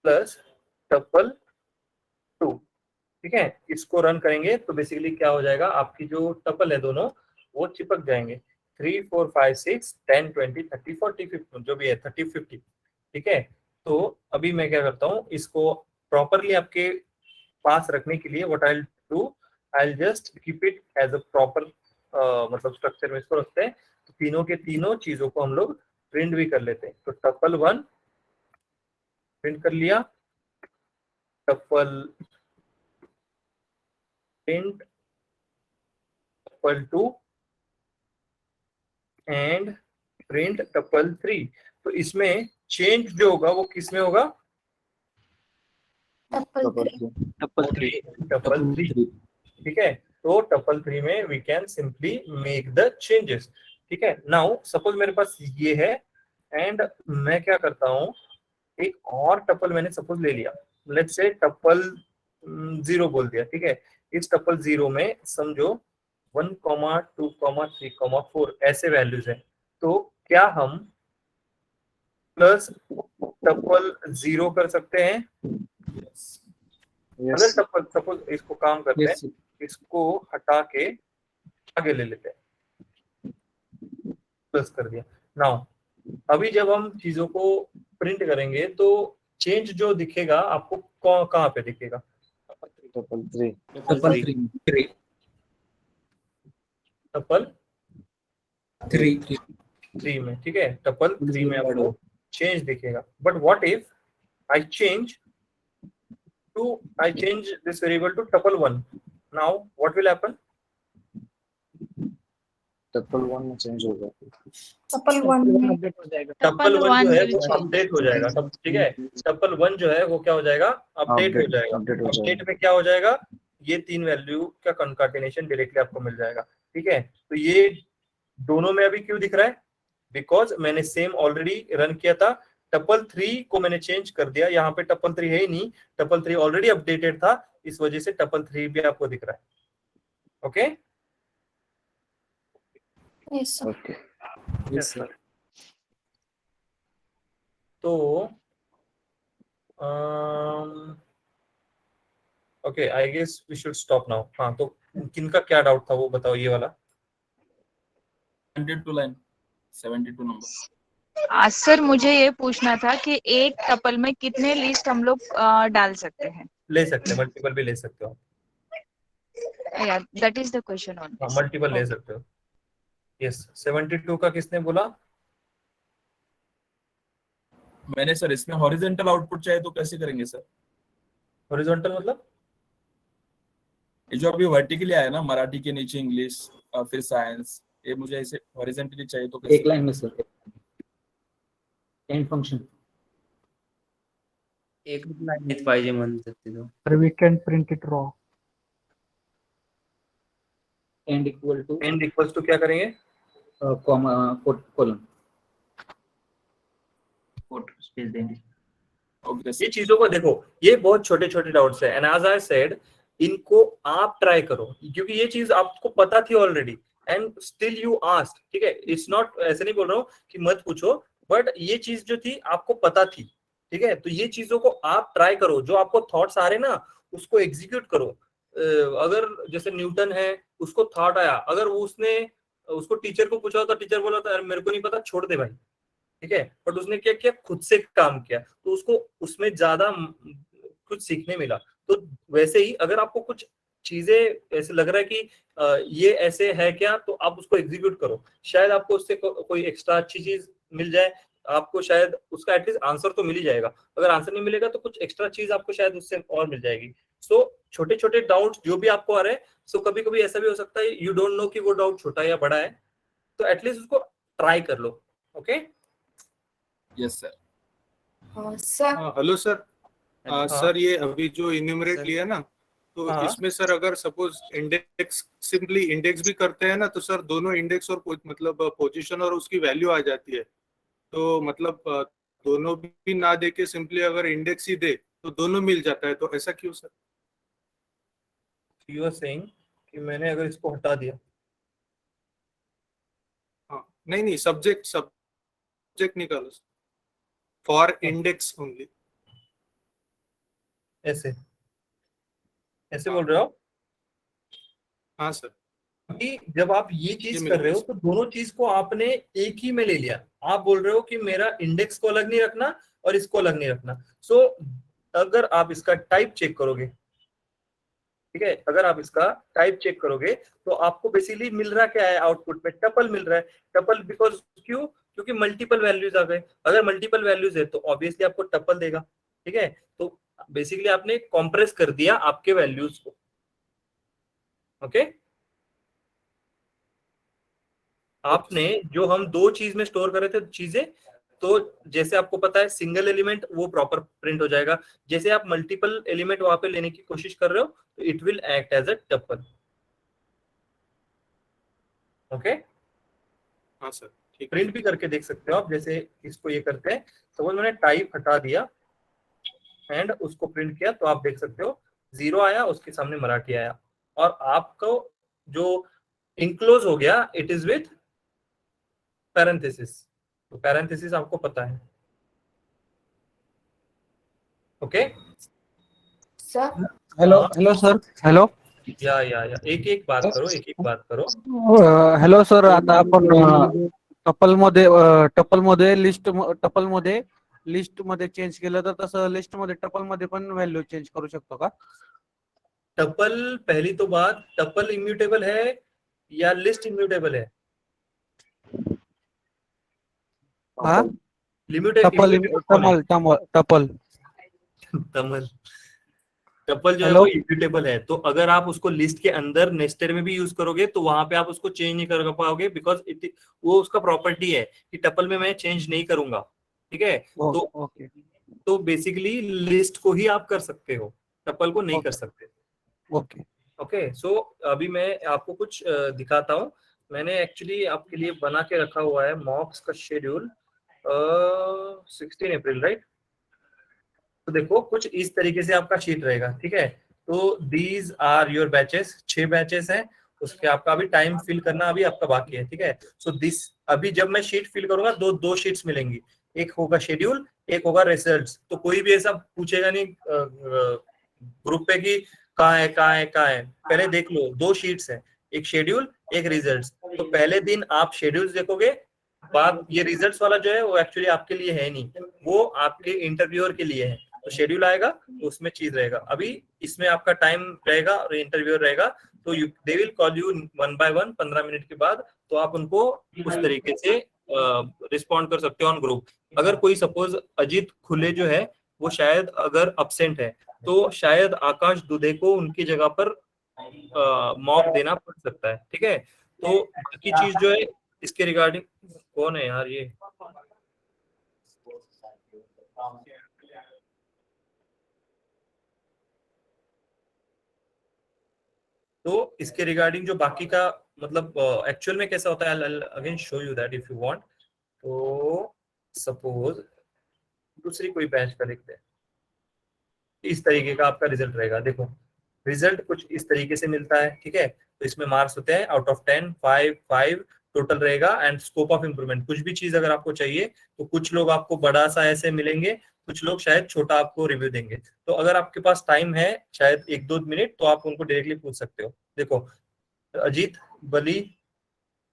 plus tuple 2, ठीक है, इसको रन करेंगे तो बेसिकली क्या हो जाएगा, आपकी जो टपल है दोनों वो चिपक जाएंगे। 3, 4, 5, 6, 10, 20, 30, 40, 50 जो भी है 30, 50, ठीक है। तो अभी मैं क्या करता हूँ, इसको प्रॉपरली आपके पास रखने के लिए what I will do, I will just keep it as a proper मतलब स्ट्रक्चर में इसको रखते हैं। तो तीनों के तीनों चीजों को हम लोग प्रिंट भी कर लेते हैं। तो टपल 1 प्रिंट कर लिया, tuple print tuple 2 and print tuple 3। तो इसमें चेंज जो होगा वो किस में होगा? टपल 3, ठीक है। तो टपल 3 में we can simply make the changes, ठीक है। नाउ सपोज मेरे पास ये है एंड मैं क्या करता हूँ, एक और टपल मैंने सपोज ले लिया, लेट्स से टपल 0 बोल दिया, ठीक है। इस टपल 0 में समझो 1, 2, 3, 4 ऐसे वैल्यूज है। तो क्या हम प्लस टपल 0 कर सकते हैं? अगर टपल सपोज इसको काम करते हैं, इसको हटा के आगे ले लेते हैं, प्लस कर दिया। नाउ अभी जब हम चीजों को प्रिंट करेंगे तो चेंज जो दिखेगा आपको कहाँ पे दिखेगा? Triple three. टपल 3 में, ठीक है, टपल 3 में आपको चेंज दिखेगा। But what if I change this variable to tuple 1, now what will happen? Tuple 1 में चेंज होगा। टपल 1 में अपडेट हो जाएगा। टपल 1 जो है will वो change. अपडेट हो जाएगा सब, ठीक है। टपल 1 जो है वो क्या हो जाएगा, अपडेट हो जाएगा। अपडेट हो जाएगा। अपडेट में क्या हो जाएगा, ये 3 वैल्यू का कंकाटिनेशन डायरेक्टली आपको मिल जाएगा, ठीक है। तो ये दोनों में अभी क्यों दिख रहा है, बिकॉज मैंने सेम ऑलरेडी रन किया था। टपल 3 को मैंने चेंज कर दिया, यहाँ पे टपल 3 है ही नहीं, टपल 3 ऑलरेडी अपडेटेड था, इस वजह से टपल 3 भी आपको दिख रहा है। Okay yes sir. Okay. Yes, sir. तो okay, I guess we should stop now. हाँ, तो किनका क्या डाउट था वो बताओ, ये वाला। 102 लाइन 72 नंबर। आज सर मुझे ये पूछना था कि एक टपल में कितने लिस्ट हम लोग डाल सकते हैं? ले सकते हैं, मल्टीपल भी ले सकते हो, या that is the question on this. Multiple ले सकते हो। यस, 72 का किसने बोला? मैंने सर इसमें हॉरिजॉन्टल आउटपुट चाहिए तो कैसे करेंगे सर? हॉरिजॉन्टल मतलब ये जो अभी वर्टिकली आया ना, मराठी के नीचे इंग्लिश फिर साइंस, ये मुझे ऐसे हॉरिजॉन्टली चाहिए तो कैसे? एक लाइन में सर, एंड फंक्शन एक लाईनीत पाहिजे म्हणतात तिथं. तर we can print it raw. End equal to end equals to क्या करेंगे, कॉमा कोलन। कोट स्पेस देंगे. ओके ये चीजों को देखो, ये बहुत छोटे छोटे डाउट्स है, एंड एज आई सेड इनको आप ट्राई करो, क्योंकि ये चीज आपको पता थी already and still you asked, ठीक है। इट्स नॉट, ऐसे नहीं बोल रहा हूँ कि मत पूछो, बट ये चीज जो थी आपको पता थी, ठीक है। तो ये चीजों को आप ट्राई करो, जो आपको थॉट्स आ रहे ना उसको एग्जीक्यूट करो। अगर जैसे न्यूटन है, उसको थॉट आया, अगर वो उसको टीचर को पूछा तो टीचर बोला था मेरे को नहीं पता, छोड़ दे भाई, ठीक है। बट उसने क्या किया, खुद से काम किया, तो उसको उसमें ज्यादा कुछ सीखने मिला। तो वैसे ही अगर आपको कुछ चीजें ऐसे लग रहा है कि ये ऐसे है क्या, तो आप उसको एग्जीक्यूट करो, शायद आपको उससे कोई एक्स्ट्रा अच्छी चीज मिल जाए, आपको शायद उसका एटलीस्ट आंसर तो मिल ही जाएगा। अगर आंसर नहीं मिलेगा तो कुछ एक्स्ट्रा चीज आपको शायद उससे और मिल जाएगी। सो छोटे छोटे डाउट्स जो भी आपको आ रहे हैं, सो कभी कभी ऐसा भी हो सकता है यू डोंट नो कि वो डाउट छोटा या बड़ा है, तो एटलीस्ट उसको ट्राई कर लो। Okay, yes sir. Sir hello sir. हाँ। सर ये अभी जो इन्यूमरेट सर। लिया ना, तो हाँ। इसमें सर अगर सपोज इंडेक्स सिंपली इंडेक्स भी करते हैं ना, तो सर दोनों इंडेक्स और मतलब पोजीशन और उसकी वैल्यू आ जाती है। तो मतलब दोनों भी ना दे के सिंपली अगर इंडेक्स ही दे तो दोनों मिल जाता है, तो ऐसा क्यों सर? यू आर सेइंग कि मैंने अगर इसको हटा दिया, हाँ, नहीं सब्जेक्ट निकालो फॉर इंडेक्स ओनली। ऐसे ऐसे बोल रहे हो? हाँ सर। कि जब आप ये चीज ये कर रहे हो तो दोनों चीज को आपने एक ही में ले लिया। आप बोल रहे हो कि मेरा इंडेक्स को अलग नहीं रखना और इसको अलग नहीं रखना। सो अगर आप इसका टाइप चेक करोगे, ठीक है, अगर आप इसका टाइप चेक करोगे तो आपको बेसिकली मिल रहा क्या है, आउटपुट में टपल मिल रहा है। टपल बिकॉज क्यों? क्योंकि मल्टीपल वैल्यूज आ गए। अगर मल्टीपल वैल्यूज है तो ऑब्वियसली आपको टपल देगा, ठीक है। तो बेसिकली आपने कॉम्प्रेस कर दिया आपके वैल्यूज को। ओके, आपने जो हम दो चीज में स्टोर कर रहे थे चीजें, तो जैसे आपको पता है सिंगल एलिमेंट वो प्रॉपर प्रिंट हो जाएगा। जैसे आप मल्टीपल एलिमेंट वहां पे लेने की कोशिश कर रहे हो तो it will act as a tuple. Okay, हाँ सर, ठीक। प्रिंट भी करके देख सकते हो आप। जैसे इसको ये करते हैं, सपोज मैंने टाइप हटा दिया एंड उसको प्रिंट किया, तो आप देख सकते हो 0 आया, उसके सामने मराठी आया, और आपको जो इनक्लोज हो गया इट इज विथ पैरेंथेसिस। तो पैरेंथेसिस आपको पता है। Okay, sir hello sir. Hello. या एक बात करो। हॅलो सर, आता आपण टपल मध्ये लिस्ट मध्ये चेंज केलं तर तसं लिस्ट मध्ये टपल मध्ये पण व्हॅल्यू चेंज करू शकतो का? टपल, पहली तो बात, टपल इम्यूटेबल है या लिस्ट इम्यूटेबल है? हाँ, टपल टपल जो है वो इम्यूटेबल है, तो अगर आप उसको लिस्ट के अंदर नेस्टेड में भी यूज करोगे तो वहां पे आप उसको चेंज नहीं कर पाओगे, बिकॉज वो उसका प्रॉपर्टी है कि टपल में मैं चेंज नहीं करूंगा, ठीक है। तो बेसिकली लिस्ट को ही आप कर सकते हो, टपल को नहीं कर सकते। ओके, सो अभी मैं आपको कुछ दिखाता हूँ। मैंने एक्चुअली आपके लिए बना के रखा हुआ है मॉक्स का शेड्यूल 16 अप्रैल, राइट। तो देखो कुछ इस तरीके से आपका शीट रहेगा, ठीक है। तो these are your batches, 6 batches हैं, उसके आपका अभी टाइम फिल करना अभी आपका बाकी है, ठीक है। सो दिस अभी जब मैं शीट फिल करूंगा दो शीट्स मिलेंगी, एक होगा शेड्यूल, एक होगा रिजल्ट्स। तो कोई भी ऐसा पूछेगा नहीं ग्रुप पे कि कहाँ है कहाँ है कहाँ है, पहले देख लो 2 शीट्स है, एक शेड्यूल एक रिजल्ट्स। तो पहले दिन आप शेड्यूल्स देखोगे, बाद ये रिजल्ट्स वाला जो है वो एक्चुअली आपके लिए है नहीं, वो आपके इंटरव्यूअर के लिए है। तो शेड्यूल आएगा तो उसमें चीज रहेगा, अभी इसमें आपका टाइम रहेगा और इंटरव्यूअर रहेगा, तो they will call you 1 by 1 15 minute के बाद, तो आप उनको उस तरीके से रिस्पॉन्ड कर सकते हो ऑन ग्रुप। अगर कोई सपोज अजीत खुले जो है वो शायद अगर अब्सेंट है, तो शायद आकाश दुधे को उनकी जगह पर मॉक देना पड़ सकता है, ठीक है। तो बाकी चीज जो है इसके रिगार्डिंग, कौन है यार ये, तो इसके रिगार्डिंग जो बाकी का मतलब एक्चुअल में कैसा होता है, again show you that if you want. तो सपोज दूसरी कोई बैच का लिखते हैं, इस तरीके का आपका रिजल्ट रहेगा। देखो रिजल्ट कुछ इस तरीके से मिलता है, ठीक है। तो इसमें मार्क्स होते हैं आउट ऑफ 10 5 टोटल रहेगा, एंड स्कोप ऑफ इम्प्रूवमेंट। कुछ भी चीज अगर आपको चाहिए तो कुछ लोग आपको बड़ा सा ऐसे मिलेंगे, कुछ लोग शायद छोटा आपको रिव्यू देंगे। तो अगर आपके पास टाइम है शायद 1-2 मिनट, तो आप उनको डायरेक्टली पूछ सकते हो। देखो Ajeet Bali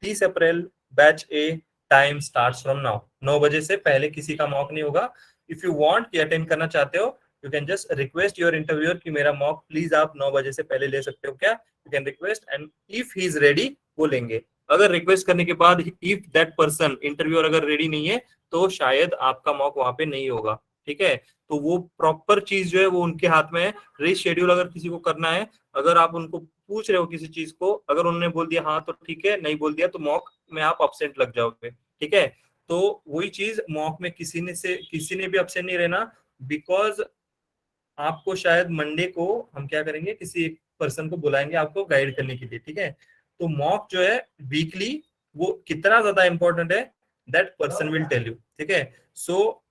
30 April batch A, time starts from now. 9 बजे से पहले किसी का मॉक नहीं होगा। इफ यू वांट कि अटेंड करना चाहते हो, you can just request your interviewer कि मेरा मॉक प्लीज आप 9 बजे से पहले ले सकते हो क्या, you can request, and if he is ready वो लेंगे। अगर रिक्वेस्ट करने के बाद इफ दैट पर्सन इंटरव्यूअर अगर रेडी नहीं है, तो शायद आपका मॉक वहां पे नहीं होगा, ठीक है। तो वो प्रॉपर चीज जो है वो उनके हाथ में है। रीशेड्यूल अगर किसी को करना है, अगर आप उनको पूछ रहे हो किसी चीज को, अगर उन्होंने बोल दिया हाँ तो ठीक है, नहीं बोल दिया तो मॉक में आप अब्सेंट लग जाओगे, ठीक है। तो वही चीज मॉक में किसी ने भी अब्सेंट नहीं रहना, बिकॉज आपको शायद मंडे को हम क्या करेंगे, किसी एक पर्सन को बुलाएंगे आपको गाइड करने के लिए, ठीक है। तो मॉक जो है वीकली वो कितना ज्यादा इंपॉर्टेंट है, that person will tell you, ठीक है। सो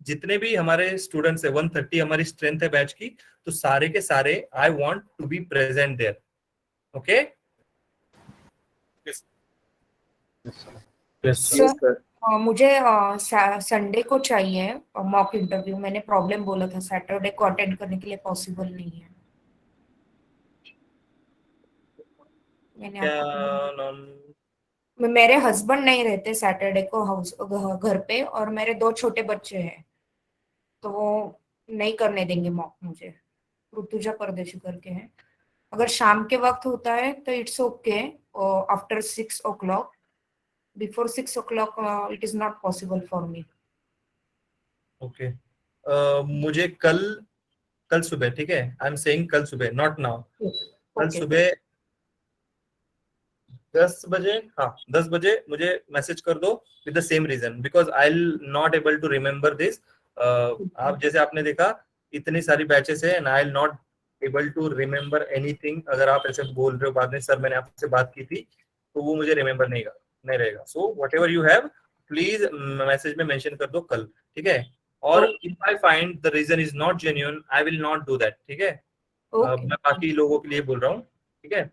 जितने भी हमारे स्टूडेंट्स है 130 हमारी स्ट्रेंथ है बैच की, तो सारे के सारे I want to be present there, okay. Sir मुझे संडे को चाहिए मॉक इंटरव्यू। मैंने प्रॉब्लम बोला था, सैटरडे को अटेंड करने के लिए पॉसिबल नहीं है। मेरे हस्बैंड नहीं रहते सैटरडे को घर पे, और मेरे 2 छोटे बच्चे हैं, तो वो नहीं करने देंगे मॉक मुझे। ऋतुजा परदेशी करके है। अगर शाम के वक्त होता है तो it's okay, after 6 o'clock, before 6 o'clock it is not possible for me. Okay मुझे कल सुबह, ठीक है, आई एम सेइंग कल सुबह, नॉट नाउ। कल सुबह 10 बजे, हाँ 10 बजे मुझे मैसेज कर दो with the same reason, because I will not able to remember this. आप जैसे आपने देखा इतनी सारी बैचेस है, and I will not able to remember anything. अगर आप ऐसे बोल रहे हो बाद में सर मैंने आपसे बात की थी, तो वो मुझे रिमेम्बर नहीं रहेगा। So whatever you have please message में मेंशन कर दो कल, ठीक है। और if I find the reason is not genuine, I will not do that, ठीक है। मैं बाकी लोगों के लिए बोल रहा हूँ, ठीक है।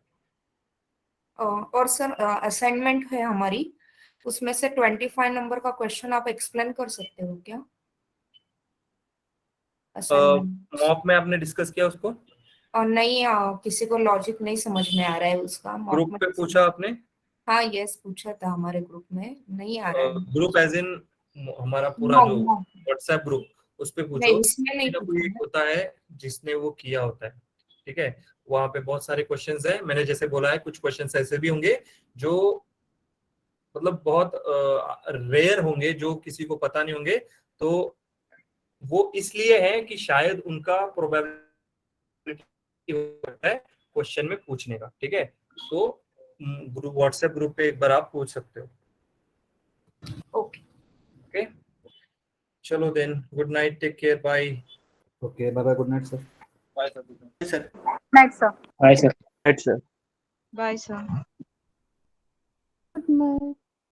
और सर असाइनमेंट है हमारी, उसमें से 25 नंबर का क्वेश्चन आप एक्सप्लेन कर सकते हो क्या? मॉक में आपने डिस्कस किया उसको? और नहीं, किसी को लॉजिक नहीं समझ में आ रहा है उसका। ग्रुप पे पूछा आपने? हाँ यस, पूछा था हमारे ग्रुप में, नहीं आ रहा है। ग्रुप एज इन हमारा पूरा जो व्हाट्सएप ग्रुप, उस पे पूछो। नहीं कोई एक होता है जिसने वो किया होता है, ठीक है। वहां पे बहुत सारे क्वेश्चंस है, मैंने जैसे बोला है कुछ क्वेश्चंस ऐसे भी होंगे जो मतलब बहुत रेयर होंगे, जो किसी को पता नहीं होंगे। तो वो इसलिए है कि शायद उनका प्रोबेबिलिटी होता है क्वेश्चन में पूछने का, ठीक है। तो ग्रुप व्हाट्सएप ग्रुप पे एक बार आप पूछ सकते हो। ओके ओके, चलो then, good night, take care, bye. Okay, bye bye. Good night, sir. Bye sir. Night sir. Hi, sir. Right, sir. Bye sir. Good night.